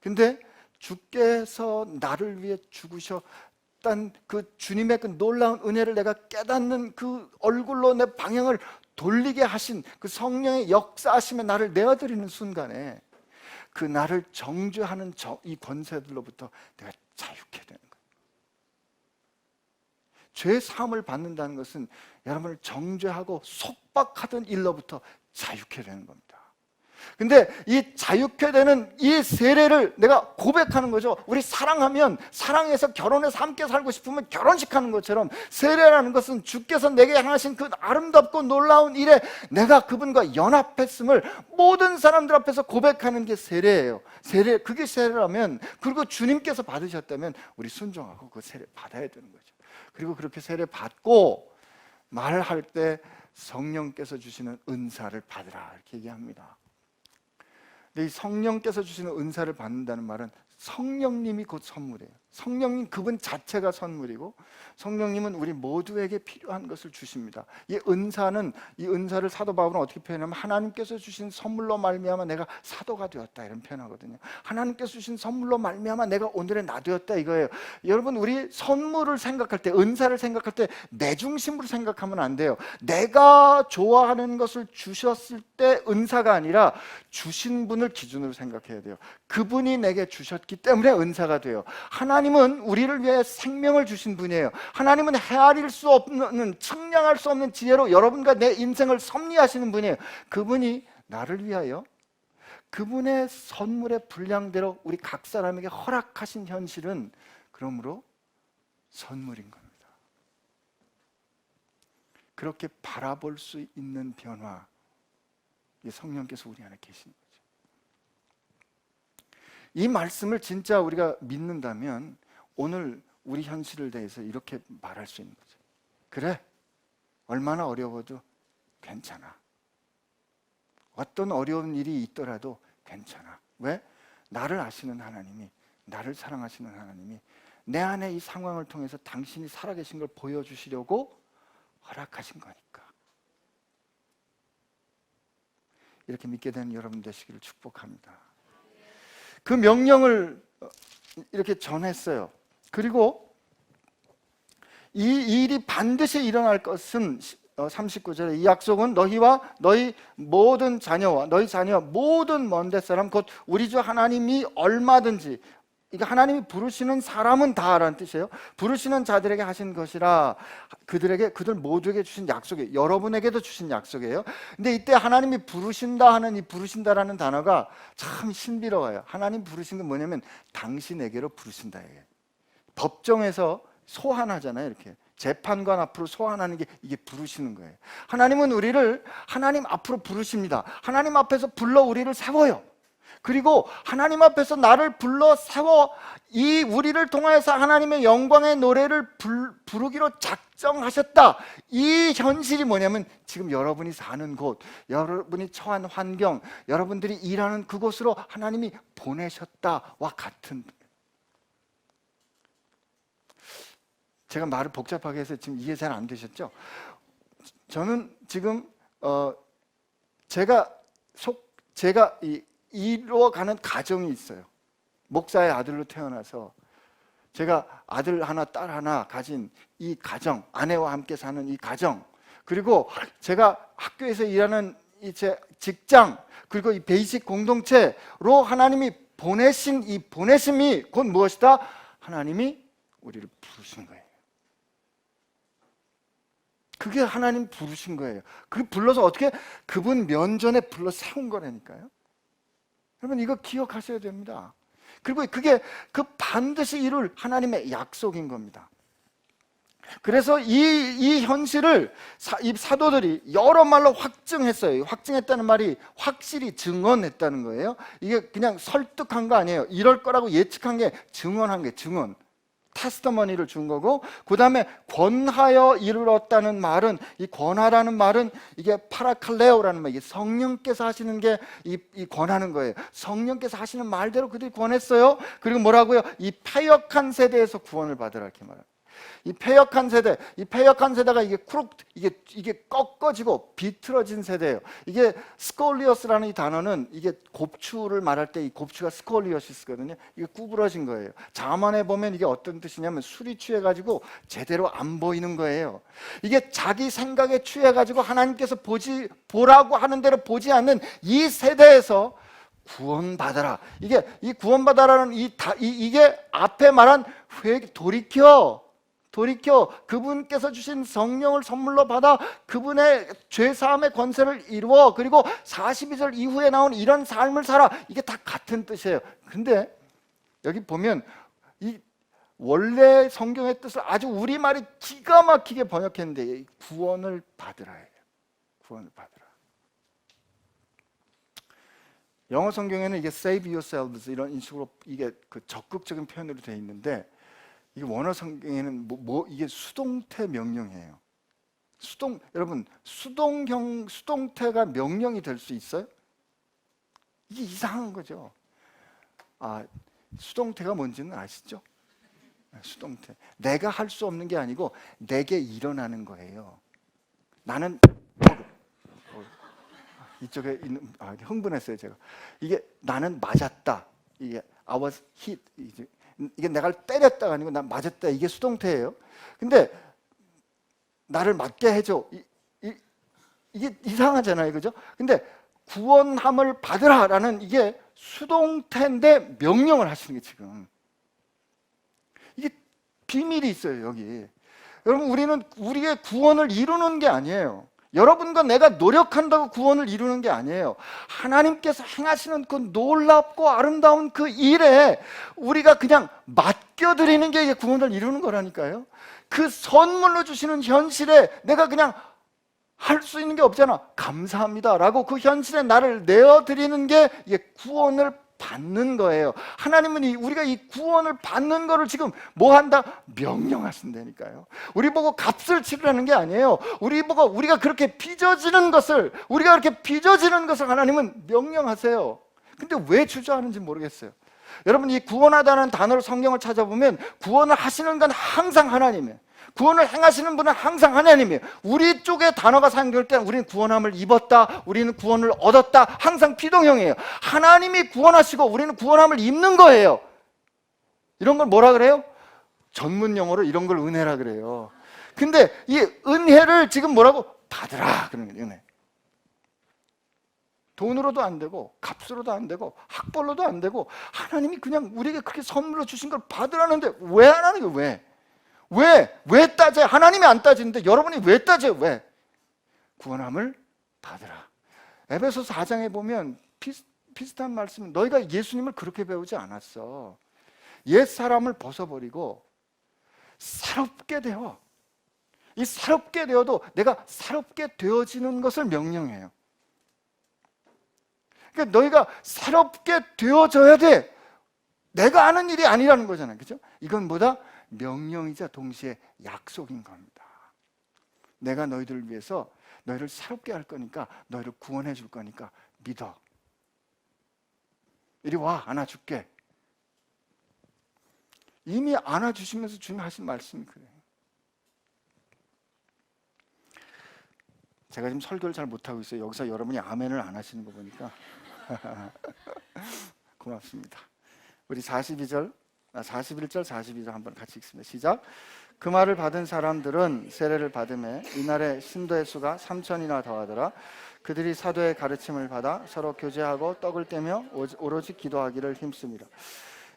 근데 주께서 나를 위해 죽으셨던 그 주님의 그 놀라운 은혜를 내가 깨닫는 그 얼굴로 내 방향을 돌리게 하신 그 성령의 역사하심에 나를 내어드리는 순간에 그 나를 정죄하는 이 권세들로부터 내가 자유케 되는 거예요. 죄 사함을 받는다는 것은 여러분을 정죄하고 속박하던 일로부터 자유케 되는 겁니다. 근데 이 자유케 되는 이 세례를 내가 고백하는 거죠. 우리 사랑하면, 사랑해서 결혼해서 함께 살고 싶으면 결혼식 하는 것처럼, 세례라는 것은 주께서 내게 향하신 그 아름답고 놀라운 일에 내가 그분과 연합했음을 모든 사람들 앞에서 고백하는 게 세례예요. 그게 세례라면, 그리고 주님께서 받으셨다면 우리 순종하고 그 세례 받아야 되는 거죠. 그리고 그렇게 세례 받고 말할 때 성령께서 주시는 은사를 받으라 이렇게 얘기합니다. 이 성령께서 주시는 은사를 받는다는 말은 성령님이 곧 선물이에요. 성령님 그분 자체가 선물이고, 성령님은 우리 모두에게 필요한 것을 주십니다. 이 은사를 사도 바울은 어떻게 표현하면, 하나님께서 주신 선물로 말미암아 내가 사도가 되었다 이런 표현하거든요. 하나님께서 주신 선물로 말미암아 내가 오늘의 나 되었다 이거예요. 여러분, 우리 선물을 생각할 때, 은사를 생각할 때 내 중심으로 생각하면 안 돼요. 내가 좋아하는 것을 주셨을 때 은사가 아니라 주신 분을 기준으로 생각해야 돼요. 그분이 내게 주셨기 때문에 은사가 돼요. 하나님은 우리를 위해 생명을 주신 분이에요. 하나님은 헤아릴 수 없는, 측량할 수 없는 지혜로 여러분과 내 인생을 섭리하시는 분이에요. 그분이 나를 위하여 그분의 선물의 분량대로 우리 각 사람에게 허락하신 현실은 그러므로 선물인 겁니다. 그렇게 바라볼 수 있는 변화, 성령께서 우리 안에 계신 거죠. 이 말씀을 진짜 우리가 믿는다면 오늘 우리 현실을 대해서 이렇게 말할 수 있는 거죠. 그래, 얼마나 어려워도 괜찮아. 어떤 어려운 일이 있더라도 괜찮아. 왜? 나를 아시는 하나님이, 나를 사랑하시는 하나님이 내 안에 이 상황을 통해서 당신이 살아계신 걸 보여주시려고 허락하신 거니까. 이렇게 믿게 되는 여러분 되시기를 축복합니다. 그 명령을 이렇게 전했어요. 그리고 이 일이 반드시 일어날 것은 39절에 이 약속은 너희와 너희 모든 자녀와 너희 자녀와 모든 먼데 사람 곧 우리 주 하나님이 얼마든지, 이게 하나님이 부르시는 사람은 다라는 뜻이에요. 부르시는 자들에게 하신 것이라. 그들 모두에게 주신 약속이에요. 여러분에게도 주신 약속이에요. 근데 이때 하나님이 부르신다 하는 이 부르신다라는 단어가 참 신비로워요. 하나님 부르신 건 뭐냐면 당신에게로 부르신다예요. 법정에서 소환하잖아요. 이렇게 재판관 앞으로 소환하는 게 이게 부르시는 거예요. 하나님은 우리를 하나님 앞으로 부르십니다. 하나님 앞에서 불러 우리를 세워요. 그리고 하나님 앞에서 나를 불러 세워 이 우리를 통하여서 하나님의 영광의 노래를 부르기로 작정하셨다. 이 현실이 뭐냐면 지금 여러분이 사는 곳, 여러분이 처한 환경, 여러분들이 일하는 그곳으로 하나님이 보내셨다와 같은. 제가 말을 복잡하게 해서 지금 이해 잘 안 되셨죠? 저는 지금 제가 이루어가는 가정이 있어요. 목사의 아들로 태어나서 제가 아들 하나 딸 하나 가진 이 가정, 아내와 함께 사는 이 가정, 그리고 제가 학교에서 일하는 제 직장, 그리고 이 베이직 공동체로 하나님이 보내신 이 보내심이 곧 무엇이다? 하나님이 우리를 부르신 거예요. 그게 하나님 부르신 거예요. 그 불러서 어떻게? 그분 면전에 불러 세운 거라니까요. 여러분 이거 기억하셔야 됩니다. 그리고 그게 그 반드시 이룰 하나님의 약속인 겁니다. 그래서 이 현실을 이 사도들이 여러 말로 확증했어요. 확증했다는 말이 확실히 증언했다는 거예요. 이게 그냥 설득한 거 아니에요. 이럴 거라고 예측한 게 증언한 게 증언. 테스터머니를 준 거고, 그 다음에 권하여 이르렀다는 말은, 이 권하라는 말은 이게 파라칼레오라는 말, 이게 성령께서 하시는 게 이 권하는 거예요. 성령께서 하시는 말대로 그들이 권했어요. 그리고 뭐라고요? 이 패역한 세대에서 구원을 받으라 이렇게 말합니다. 이 패역한 세대가 이게 꺾어지고 비틀어진 세대예요. 이게 스콜리어스라는 이 단어는 이게 곱추를 말할 때 이 곱추가 스콜리어시스거든요. 이게 구부러진 거예요. 자문에 보면 이게 어떤 뜻이냐면 술이 취해가지고 제대로 안 보이는 거예요. 이게 자기 생각에 취해가지고 하나님께서 보라고 하는 대로 보지 않는 이 세대에서 구원받아라. 이게 이 구원받아라는 이게 앞에 말한 돌이켜 그분께서 주신 성령을 선물로 받아 그분의 죄사함의 권세를 이루어, 그리고 42절 이후에 나온 이런 삶을 살아. 이게 다 같은 뜻이에요. 근데 여기 보면 이 원래 성경의 뜻을 아주 우리말이 기가 막히게 번역했는데 구원을 받으라예요. 구원을 받으라. 영어 성경에는 이게 save yourselves 이런 식으로 이게 그 적극적인 표현으로 되어 있는데, 이게 원어 성경에는 이게 수동태 명령이에요. 여러분 수동태가 명령이 될 수 있어요? 이게 이상한 거죠. 수동태가 뭔지는 아시죠? 수동태. 내가 할 수 없는 게 아니고 내게 일어나는 거예요. 나는 이쪽에 있는 흥분했어요 제가. 이게 나는 맞았다. 이게 I was hit. 이게 내가 때렸다가 아니고 난 맞았다. 이게 수동태예요. 근데 나를 맞게 해줘. 이게 이상하잖아요, 그죠? 근데 구원함을 받으라라는 이게 수동태인데 명령을 하시는 게 지금 이게 비밀이 있어요 여기. 여러분 우리는 우리의 구원을 이루는 게 아니에요. 여러분과 내가 노력한다고 구원을 이루는 게 아니에요. 하나님께서 행하시는 그 놀랍고 아름다운 그 일에 우리가 그냥 맡겨드리는 게 이게 구원을 이루는 거라니까요. 그 선물로 주시는 현실에 내가 그냥 할 수 있는 게 없잖아. 감사합니다 라고 그 현실에 나를 내어드리는 게 이게 구원을 받는 거예요. 하나님은 우리가 이 구원을 받는 거를 지금 뭐 한다? 명령하신다니까요. 우리 보고 값을 치르라는 게 아니에요. 우리 보고 우리가 그렇게 빚어지는 것을 하나님은 명령하세요. 근데 왜 주저하는지 모르겠어요. 여러분, 이 구원하다는 단어를 성경을 찾아보면 구원을 하시는 건 항상 하나님이에요. 구원을 행하시는 분은 항상 하나님이에요. 우리 쪽에 단어가 사용될 때 우리는 구원함을 입었다, 우리는 구원을 얻었다, 항상 비동형이에요. 하나님이 구원하시고 우리는 구원함을 입는 거예요. 이런 걸 뭐라 그래요? 전문 용어로 이런 걸 은혜라 그래요. 근데 이 은혜를 지금 뭐라고? 받으라 그러는 거예요. 은혜. 돈으로도 안 되고 값으로도 안 되고 학벌로도 안 되고 하나님이 그냥 우리에게 그렇게 선물로 주신 걸 받으라는데 왜 안 하는 거예요? 왜 따져요? 하나님이 안 따지는데 여러분이 왜 따져요? 왜? 구원함을 받으라. 에베소서 4장에 보면 비슷한 말씀, 너희가 예수님을 그렇게 배우지 않았어. 옛 사람을 벗어버리고 새롭게 되어. 이 새롭게 되어도 내가 새롭게 되어지는 것을 명령해요. 그러니까 너희가 새롭게 되어져야 돼. 내가 하는 일이 아니라는 거잖아요. 그죠? 이건 뭐다? 명령이자 동시에 약속인 겁니다. 내가 너희들을 위해서 너희를 새롭게 할 거니까, 너희를 구원해 줄 거니까 믿어. 이리 와, 안아줄게. 이미 안아주시면서 주님 하신 말씀이 그래요. 제가 지금 설교를 잘 못하고 있어요. 여기서 여러분이 아멘을 안 하시는 거 보니까 고맙습니다. 우리 41절 42절 한번 같이 읽습니다. 시작. 그 말을 받은 사람들은 세례를 받음에 이날에 신도의 수가 3,000이나 더하더라. 그들이 사도의 가르침을 받아 서로 교제하고 떡을 떼며 오로지 기도하기를 힘씁니다.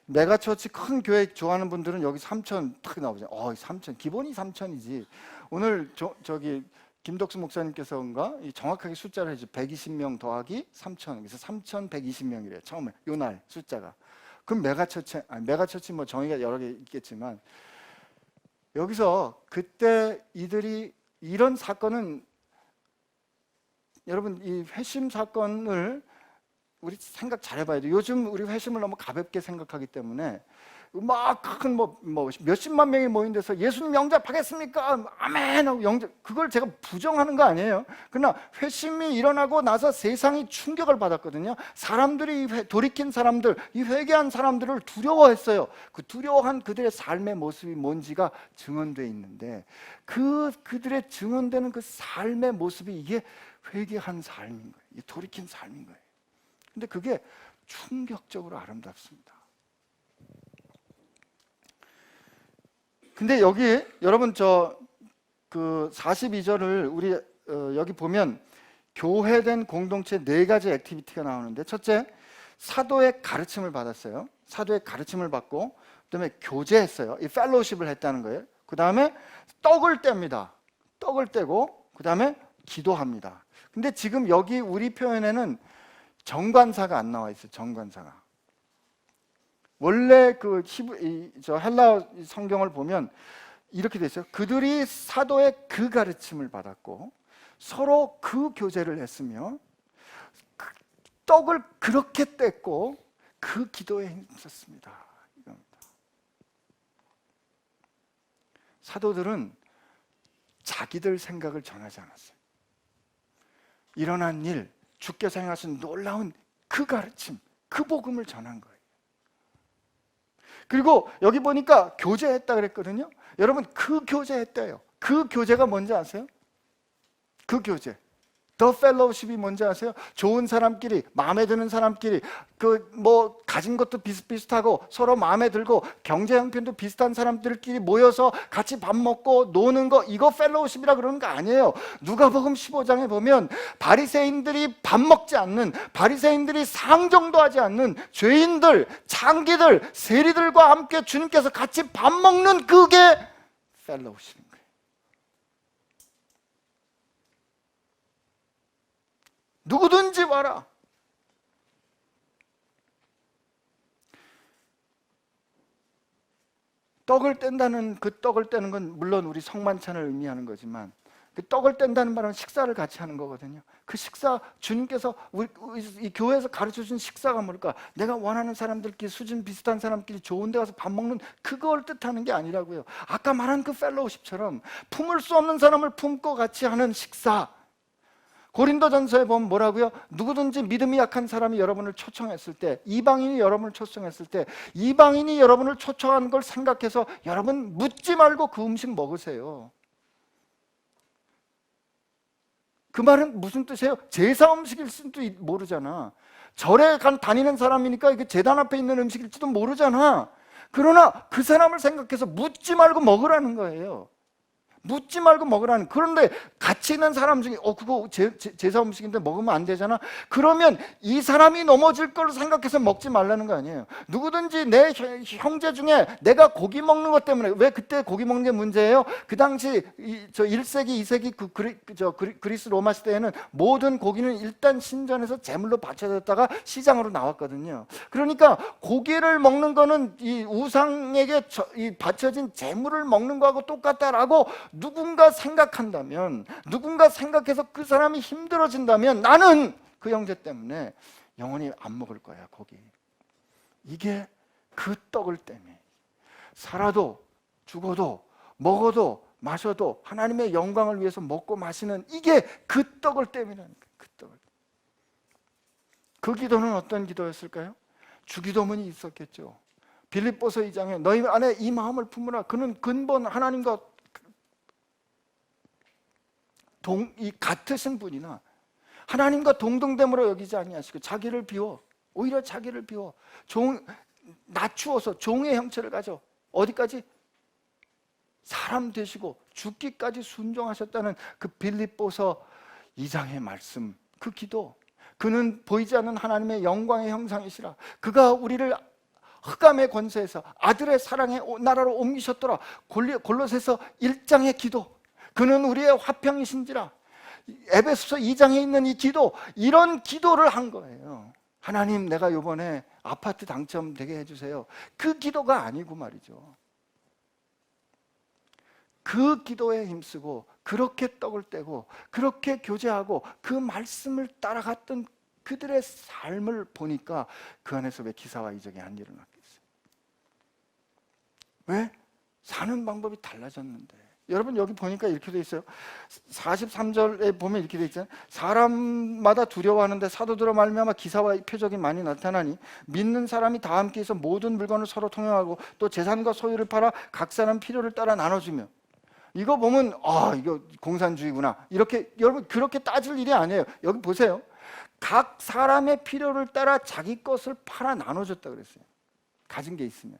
메가처치 큰 교회 좋아하는 분들은 여기 3,000 탁 나오죠. 3,000 기본이 3,000이지. 오늘 저기 김덕수 목사님께서인가 정확하게 숫자를 해줘. 120명 더하기 3,000. 그래서 3,120명이래요. 처음에 요날 숫자가. 그럼 메가처치 뭐 정의가 여러 개 있겠지만, 여기서 그때 이들이 이런 사건은, 여러분 이 회심 사건을 우리 생각 잘 해봐야 돼요. 요즘 우리 회심을 너무 가볍게 생각하기 때문에 막 큰 몇십만 명이 모인 데서 예수님 영접하겠습니까? 아멘 하고 그걸 제가 부정하는 거 아니에요. 그러나 회심이 일어나고 나서 세상이 충격을 받았거든요. 사람들이 돌이킨 사람들, 이 회개한 사람들을 두려워했어요. 그 두려워한 그들의 삶의 모습이 뭔지가 증언되어 있는데, 그들의 증언되는 그 삶의 모습이 이게 회개한 삶인 거예요. 이게 돌이킨 삶인 거예요. 근데 그게 충격적으로 아름답습니다. 근데 여기 여러분 그 42절을 우리 여기 보면 교회된 공동체 4가지 액티비티가 나오는데, 첫째, 사도의 가르침을 받았어요. 사도의 가르침을 받고 그다음에 교제했어요. 이 펠로우십을 했다는 거예요. 그다음에 떡을 뗍니다. 떡을 떼고 그다음에 기도합니다. 근데 지금 여기 우리 표현에는 정관사가 안 나와 있어요. 정관사가. 원래 헬라 성경을 보면 이렇게 돼 있어요. 그들이 사도의 그 가르침을 받았고 서로 그 교제를 했으며 떡을 그렇게 뗐고 그 기도에 힘썼습니다. 이겁니다. 사도들은 자기들 생각을 전하지 않았어요. 일어난 일, 주께서 행하신 놀라운 그 가르침, 그 복음을 전한 거예요. 그리고 여기 보니까 교제했다 그랬거든요. 여러분 그 교제했대요. 그 교제가 뭔지 아세요? 그 교제, 더 펠로우십이 뭔지 아세요? 좋은 사람끼리, 마음에 드는 사람끼리, 가진 것도 비슷비슷하고 서로 마음에 들고 경제 형편도 비슷한 사람들끼리 모여서 같이 밥 먹고 노는 거, 이거 펠로우십이라 그러는 거 아니에요. 누가복음 15장에 보면 바리새인들이 밥 먹지 않는, 바리새인들이 상정도 하지 않는 죄인들, 창기들, 세리들과 함께 주님께서 같이 밥 먹는 그게 펠로우십인 거예요. 누구든지 와라. 떡을 뗀다는, 그 떡을 떼는 건 물론 우리 성만찬을 의미하는 거지만, 그 떡을 뗀다는 말은 식사를 같이 하는 거거든요. 그 식사, 주님께서 이 교회에서 가르쳐준 식사가 뭘까? 내가 원하는 사람들끼리, 수준 비슷한 사람끼리 좋은 데 가서 밥 먹는 그걸 뜻하는 게 아니라고요. 아까 말한 그 펠로우십처럼 품을 수 없는 사람을 품고 같이 하는 식사. 고린도전서에 보면 뭐라고요? 누구든지 믿음이 약한 사람이 여러분을 초청했을 때, 이방인이 여러분을 초청했을 때, 이방인이 여러분을 초청하는 걸 생각해서 여러분 묻지 말고 그 음식 먹으세요. 그 말은 무슨 뜻이에요? 제사 음식일 수도 모르잖아. 절에 다니는 사람이니까 이게 제단 앞에 있는 음식일지도 모르잖아. 그러나 그 사람을 생각해서 묻지 말고 먹으라는 거예요. 묻지 말고 먹으라는. 그런데 같이 있는 사람 중에 그거 제사 음식인데 먹으면 안 되잖아. 그러면 이 사람이 넘어질 걸 생각해서 먹지 말라는 거 아니에요. 누구든지 내 형제 중에 내가 고기 먹는 것 때문에, 왜 그때 고기 먹는 게 문제예요? 그 당시 1세기 2세기 그리스 로마 시대에는 모든 고기는 일단 신전에서 제물로 바쳐졌다가 시장으로 나왔거든요. 그러니까 고기를 먹는 거는 이 우상에게 바쳐진 제물을 먹는 거하고 똑같다라고 누군가 생각한다면, 누군가 생각해서 그 사람이 힘들어진다면 나는 그 형제 때문에 영원히 안 먹을 거야, 고기. 이게 그 떡을 때문에 살아도 죽어도 먹어도 마셔도 하나님의 영광을 위해서 먹고 마시는, 이게 그 떡을 때문이라는 거예요. 그 떡을. 그 기도는 어떤 기도였을까요? 주기도문이 있었겠죠. 빌립보서 2장에 너희 안에 이 마음을 품으라. 그는 근본 하나님과 같으신 분이나 하나님과 동등됨으로 여기지 아니하시고 자기를 비워, 오히려 자기를 비워 낮추어서 종의 형체를 가져 어디까지? 사람 되시고 죽기까지 순종하셨다는 그 빌립보서 2장의 말씀, 그 기도. 그는 보이지 않는 하나님의 영광의 형상이시라. 그가 우리를 흑암의 권세에서 아들의 사랑의 나라로 옮기셨더라. 골로새서 1장의 기도. 그는 우리의 화평이신지라. 에베소서 2장에 있는 이 기도, 이런 기도를 한 거예요. 하나님, 내가 이번에 아파트 당첨되게 해주세요. 그 기도가 아니고 말이죠. 그 기도에 힘쓰고 그렇게 떡을 떼고 그렇게 교제하고 그 말씀을 따라갔던 그들의 삶을 보니까 그 안에서 왜 기사와 이적이 안 일어났겠어요? 왜? 사는 방법이 달라졌는데. 여러분 여기 보니까 이렇게 돼 있어요. 43절에 보면 이렇게 돼 있잖아요. 사람마다 두려워하는데 사도들로 말미암아 기사와 표적이 많이 나타나니 믿는 사람이 다 함께 해서 모든 물건을 서로 통용하고 또 재산과 소유를 팔아 각 사람 필요를 따라 나눠주며. 이거 보면 이거 공산주의구나 이렇게, 여러분 그렇게 따질 일이 아니에요. 여기 보세요. 각 사람의 필요를 따라 자기 것을 팔아 나눠줬다 그랬어요. 가진 게 있으면.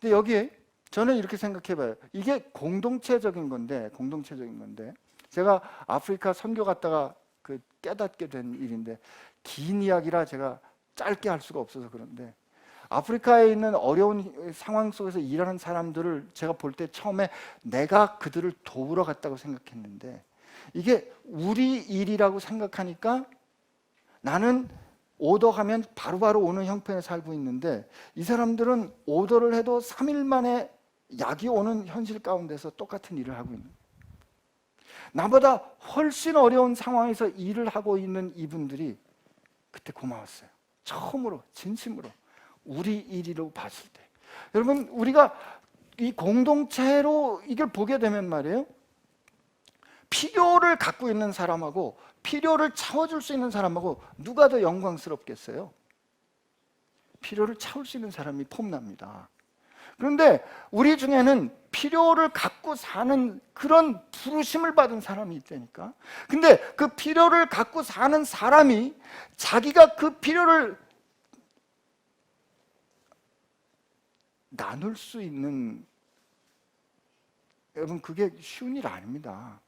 근데 여기에 저는 이렇게 생각해봐요. 이게 공동체적인 건데, 제가 아프리카 선교 갔다가 깨닫게 된 일인데, 긴 이야기라 제가 짧게 할 수가 없어서 그런데, 아프리카에 있는 어려운 상황 속에서 일하는 사람들을 제가 볼 때 처음에 내가 그들을 도우러 갔다고 생각했는데, 이게 우리 일이라고 생각하니까 나는 오더하면 바로바로 오는 형편에 살고 있는데, 이 사람들은 오더를 해도 3일 만에 약이 오는 현실 가운데서 똑같은 일을 하고 있는, 나보다 훨씬 어려운 상황에서 일을 하고 있는 이분들이 그때 고마웠어요. 처음으로 진심으로 우리 일이라고 봤을 때. 여러분 우리가 이 공동체로 이걸 보게 되면 말이에요, 필요를 갖고 있는 사람하고 필요를 채워줄 수 있는 사람하고 누가 더 영광스럽겠어요? 필요를 채울 수 있는 사람이 폼납니다. 그런데 우리 중에는 필요를 갖고 사는 그런 부르심을 받은 사람이 있다니까. 근데 그 필요를 갖고 사는 사람이 자기가 그 필요를 나눌 수 있는, 여러분 그게 쉬운 일 아닙니다.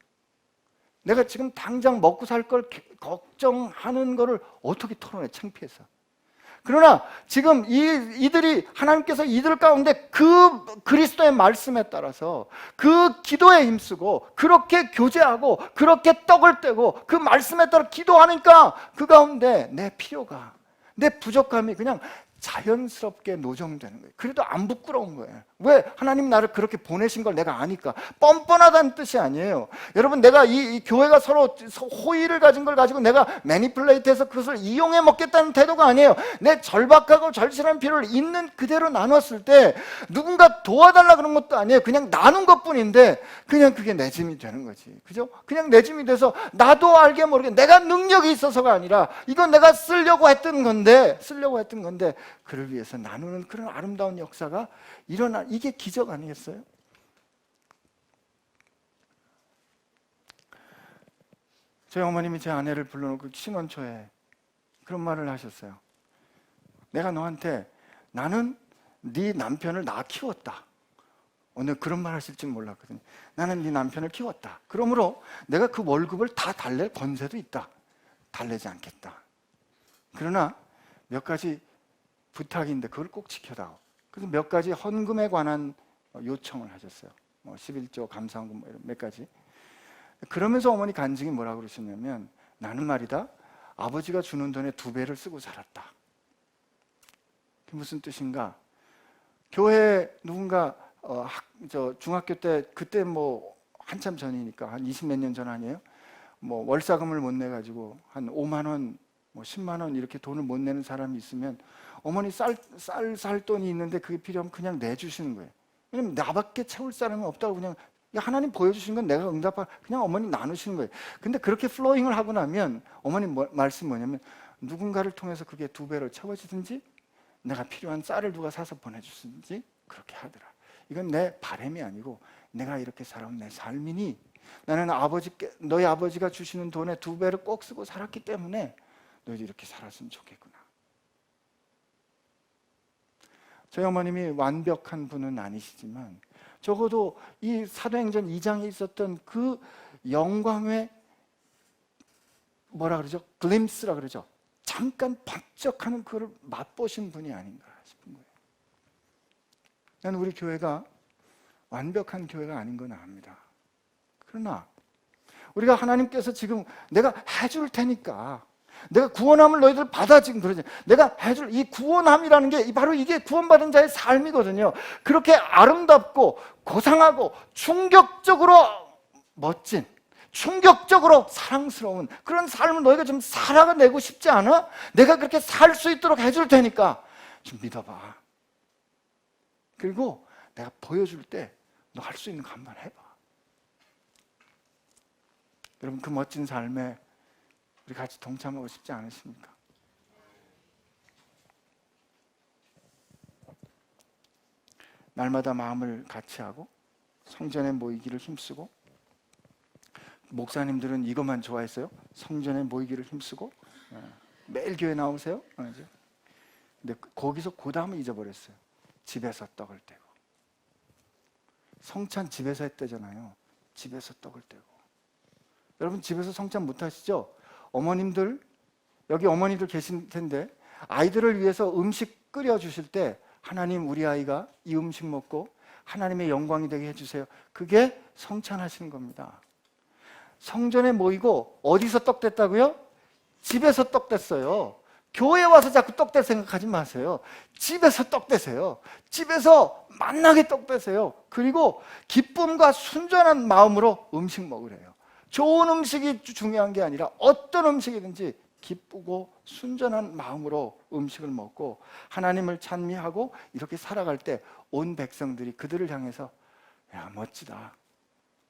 내가 지금 당장 먹고 살 걸 걱정하는 거를 어떻게 털어내, 창피해서. 그러나 지금 이들이, 하나님께서 이들 가운데 그 그리스도의 말씀에 따라서 그 기도에 힘쓰고 그렇게 교제하고 그렇게 떡을 떼고 그 말씀에 따라 기도하니까 그 가운데 내 필요가, 내 부족함이 그냥 자연스럽게 노정되는 거예요. 그래도 안 부끄러운 거예요. 왜? 하나님 나를 그렇게 보내신 걸 내가 아니까. 뻔뻔하다는 뜻이 아니에요. 여러분, 내가 이 교회가 서로 호의를 가진 걸 가지고 내가 매니플레이트해서 그것을 이용해 먹겠다는 태도가 아니에요. 내 절박하고 절실한 필요를 있는 그대로 나눴을 때 누군가 도와달라 그런 것도 아니에요. 그냥 나눈 것뿐인데 그냥 그게 내 짐이 되는 거지. 그죠? 그냥 내 짐이 돼서 나도 알게 모르게 내가 능력이 있어서가 아니라 이건 내가 쓰려고 했던 건데 그를 위해서 나누는 그런 아름다운 역사가 일어나. 이게 기적 아니겠어요? 저희 어머님이 제 아내를 불러놓고 신혼 초에 그런 말을 하셨어요. 내가 너한테 나는 네 남편을 나 키웠다. 오늘 그런 말 하실 줄 몰랐거든요. 나는 네 남편을 키웠다. 그러므로 내가 그 월급을 다 달랠 권세도 있다. 달래지 않겠다. 그러나 몇 가지 부탁인데 그걸 꼭 지켜다오. 그래서 몇 가지 헌금에 관한 요청을 하셨어요. 11조 감사헌금 이런 몇 가지. 그러면서 어머니 간증이 뭐라고 그러셨냐면, 나는 말이다, 아버지가 주는 돈의 2배를 쓰고 살았다. 그게 무슨 뜻인가? 교회 누군가 중학교 때, 그때 한참 전이니까 한 20몇 년 전 아니에요? 월사금을 못 내가지고 한 5만 원, 10만 원 이렇게 돈을 못 내는 사람이 있으면 어머니 쌀 돈이 있는데 그게 필요하면 그냥 내주시는 거예요. 왜냐면 나밖에 채울 사람이 없다고 그냥 하나님 보여주신 건 내가 응답하고 그냥 어머니 나누시는 거예요. 근데 그렇게 플로잉을 하고 나면 어머니 말씀 뭐냐면, 누군가를 통해서 그게 2배로 채워지든지 내가 필요한 쌀을 누가 사서 보내주든지 그렇게 하더라. 이건 내 바람이 아니고 내가 이렇게 살아온 내 삶이니 나는 너희 아버지가 주시는 돈의 2배를 꼭 쓰고 살았기 때문에 너희도 이렇게 살았으면 좋겠구나. 저희 어머님이 완벽한 분은 아니시지만 적어도 이 사도행전 2장에 있었던 그 영광의 뭐라 그러죠? 글림스라 그러죠. 잠깐 번쩍하는 그걸 맛보신 분이 아닌가 싶은 거예요. 나는 우리 교회가 완벽한 교회가 아닌 건 압니다. 그러나 우리가 하나님께서 지금 내가 해줄 테니까, 내가 구원함을 너희들 받아, 지금 그러지. 내가 해줄 이 구원함이라는 게 바로 이게 구원받은 자의 삶이거든요. 그렇게 아름답고 고상하고 충격적으로 멋진, 충격적으로 사랑스러운 그런 삶을 너희가 좀 살아내고 싶지 않아? 내가 그렇게 살 수 있도록 해줄 테니까 좀 믿어봐. 그리고 내가 보여줄 때 너 할 수 있는 거 한번 해봐. 여러분, 그 멋진 삶에 우리 같이 동참하고 싶지 않으십니까? 날마다 마음을 같이 하고 성전에 모이기를 힘쓰고, 목사님들은 이것만 좋아했어요. 성전에 모이기를 힘쓰고 매일 교회 나오세요. 근데 거기서 그 다음을 잊어버렸어요. 집에서 떡을 떼고. 성찬 집에서 했대잖아요. 집에서 떡을 떼고. 여러분, 집에서 성찬 못 하시죠? 어머님들, 여기 어머니들 계신 텐데 아이들을 위해서 음식 끓여주실 때 하나님, 우리 아이가 이 음식 먹고 하나님의 영광이 되게 해주세요. 그게 성찬하시는 겁니다. 성전에 모이고 어디서 떡 뗐다고요? 집에서 떡 뗐어요. 교회에 와서 자꾸 떡 뗄 생각하지 마세요. 집에서 떡 떼세요. 집에서 만나게 떡 떼세요. 그리고 기쁨과 순전한 마음으로 음식 먹으래요. 좋은 음식이 중요한 게 아니라 어떤 음식이든지 기쁘고 순전한 마음으로 음식을 먹고 하나님을 찬미하고 이렇게 살아갈 때 온 백성들이 그들을 향해서, 야, 멋지다,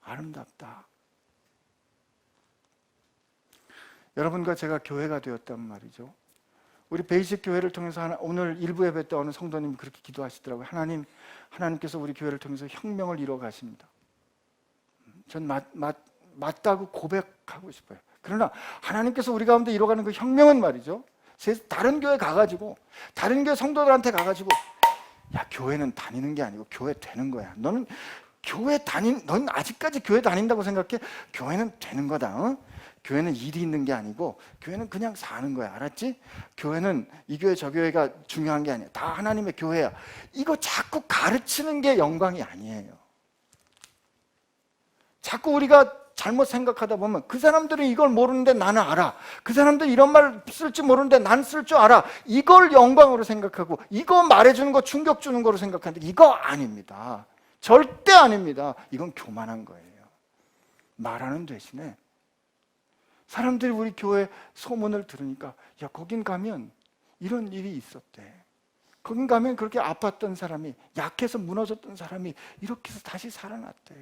아름답다. 여러분과 제가 교회가 되었단 말이죠. 우리 베이직 교회를 통해서 오늘 일부 예배 때 어느 성도님이 그렇게 기도하시더라고요. 하나님께서 우리 교회를 통해서 혁명을 이루어 가십니다. 전 맞다고 고백하고 싶어요. 그러나 하나님께서 우리 가운데 이루어가는 그 혁명은 말이죠, 다른 교회 가가지고, 다른 교회 성도들한테 가가지고, 야, 교회는 다니는 게 아니고 교회 되는 거야. 너는 너는 아직까지 교회 다닌다고 생각해? 교회는 되는 거다. 어? 교회는 일이 있는 게 아니고 교회는 그냥 사는 거야. 알았지? 교회는 이 교회 저 교회가 중요한 게 아니야. 다 하나님의 교회야. 이거 자꾸 가르치는 게 영광이 아니에요. 자꾸 우리가 잘못 생각하다 보면 그 사람들은 이걸 모르는데 나는 알아. 그 사람들은 이런 말 쓸 줄 모르는데 난 쓸 줄 알아. 이걸 영광으로 생각하고 이거 말해주는 거 충격 주는 거로 생각하는데 이거 아닙니다. 절대 아닙니다. 이건 교만한 거예요. 말하는 대신에 사람들이 우리 교회 소문을 들으니까 야, 거긴 가면 이런 일이 있었대. 거긴 가면 그렇게 아팠던 사람이, 약해서 무너졌던 사람이 이렇게 해서 다시 살아났대.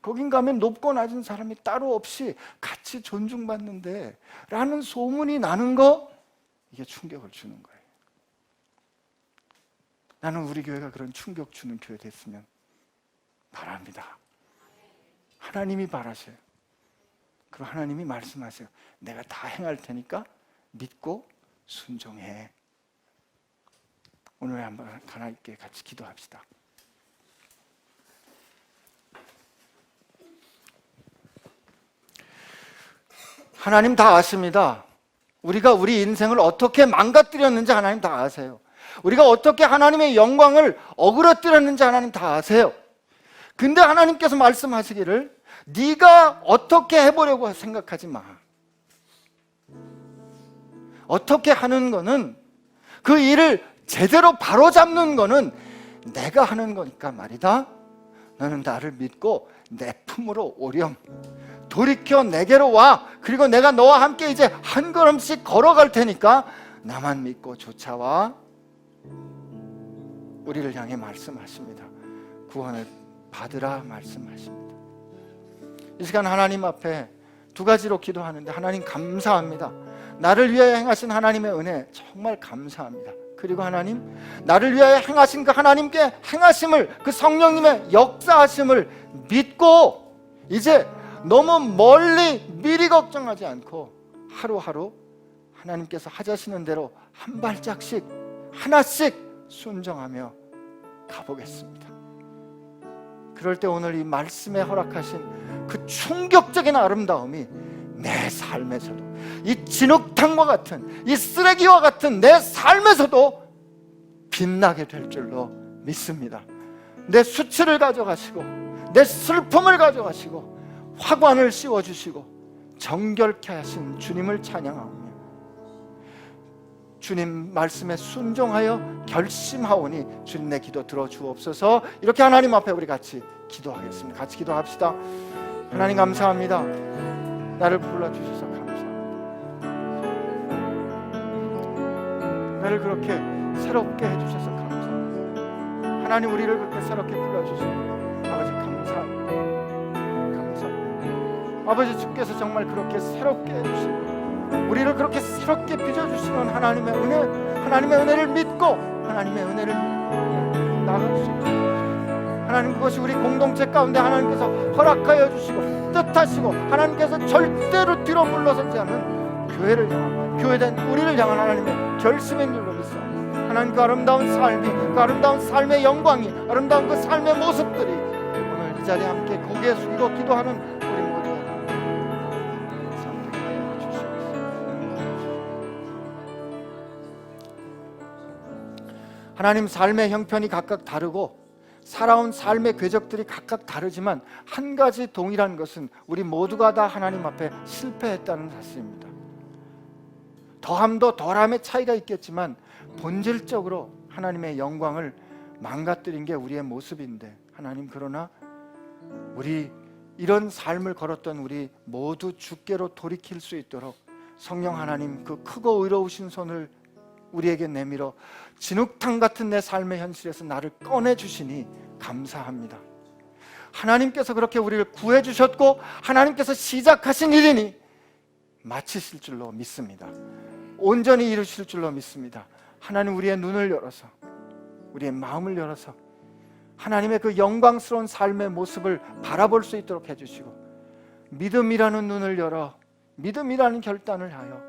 거긴 가면 높고 낮은 사람이 따로 없이 같이 존중받는데 라는 소문이 나는 거, 이게 충격을 주는 거예요. 나는 우리 교회가 그런 충격 주는 교회 됐으면 바랍니다. 하나님이 바라셔요. 그리고 하나님이 말씀하세요. 내가 다 행할 테니까 믿고 순종해. 오늘 한번 하나님께 같이 기도합시다. 하나님 다 아십니다. 우리가 우리 인생을 어떻게 망가뜨렸는지 하나님 다 아세요. 우리가 어떻게 하나님의 영광을 어그러뜨렸는지 하나님 다 아세요. 근데 하나님께서 말씀하시기를 네가 어떻게 해보려고 생각하지 마. 어떻게 하는 거는, 그 일을 제대로 바로잡는 거는 내가 하는 거니까 말이다. 너는 나를 믿고 내 품으로 오렴. 돌이켜 내게로 와. 그리고 내가 너와 함께 이제 한 걸음씩 걸어갈 테니까 나만 믿고 쫓아와. 우리를 향해 말씀하십니다. 구원을 받으라 말씀하십니다. 이 시간 하나님 앞에 두 가지로 기도하는데, 하나님 감사합니다. 나를 위하여 행하신 하나님의 은혜 정말 감사합니다. 그리고 하나님, 나를 위하여 행하신 그 하나님께 행하심을, 그 성령님의 역사하심을 믿고 이제 너무 멀리 미리 걱정하지 않고 하루하루 하나님께서 하자시는 대로 한 발짝씩 하나씩 순종하며 가보겠습니다. 그럴 때 오늘 이 말씀에 허락하신 그 충격적인 아름다움이 내 삶에서도, 이 진흙탕과 같은, 이 쓰레기와 같은 내 삶에서도 빛나게 될 줄로 믿습니다. 내 수치를 가져가시고 내 슬픔을 가져가시고 화관을 씌워주시고 정결케 하신 주님을 찬양하오며, 주님 말씀에 순종하여 결심하오니 주님 내 기도 들어주옵소서. 이렇게 하나님 앞에 우리 같이 기도하겠습니다. 같이 기도합시다. 하나님 감사합니다. 나를 불러주셔서 감사합니다. 나를 그렇게 새롭게 해주셔서 감사합니다. 하나님, 우리를 그렇게 새롭게 불러주시고 아버지 감사합니다. 감사합니다. 아버지, 주께서 정말 그렇게 새롭게 해주시고 우리를 그렇게 새롭게 빚어주시는 하나님의 은혜, 하나님의 은혜를 믿고 하나님의 은혜를 나갈 수 있도록 하나님, 그것이 우리 공동체 가운데 하나님께서 허락하여 주시고 뜻하시고 하나님께서 절대로 뒤로 물러서지 않는 교회를 향한, 교회된 우리를 향한 하나님의 결심인 줄로 믿습니다. 하나님, 그 아름다운 삶이, 그 아름다운 삶의 영광이, 아름다운 그 삶의 모습들이 오늘 이 자리에 함께 고개 숙이고 기도하는 우리 모두 선택하여 주시옵소서. 하나님, 삶의 형편이 각각 다르고 살아온 삶의 궤적들이 각각 다르지만 한 가지 동일한 것은 우리 모두가 다 하나님 앞에 실패했다는 사실입니다. 더함도 덜함의 차이가 있겠지만 본질적으로 하나님의 영광을 망가뜨린 게 우리의 모습인데, 하나님, 그러나 우리 이런 삶을 걸었던 우리 모두 주께로 돌이킬 수 있도록 성령 하나님 그 크고 의로우신 손을 우리에게 내밀어 진흙탕 같은 내 삶의 현실에서 나를 꺼내주시니 감사합니다. 하나님께서 그렇게 우리를 구해주셨고 하나님께서 시작하신 일이니 마치실 줄로 믿습니다. 온전히 이루실 줄로 믿습니다. 하나님, 우리의 눈을 열어서, 우리의 마음을 열어서 하나님의 그 영광스러운 삶의 모습을 바라볼 수 있도록 해주시고, 믿음이라는 눈을 열어 믿음이라는 결단을 하여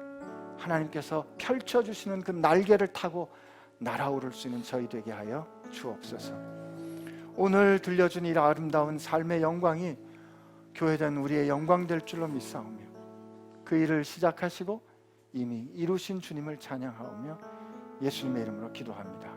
하나님께서 펼쳐주시는 그 날개를 타고 날아오를 수 있는 저희 되게 하여 주옵소서. 오늘 들려준 이 아름다운 삶의 영광이 교회된 우리의 영광 될 줄로 믿사오며, 그 일을 시작하시고 이미 이루신 주님을 찬양하오며 예수님의 이름으로 기도합니다.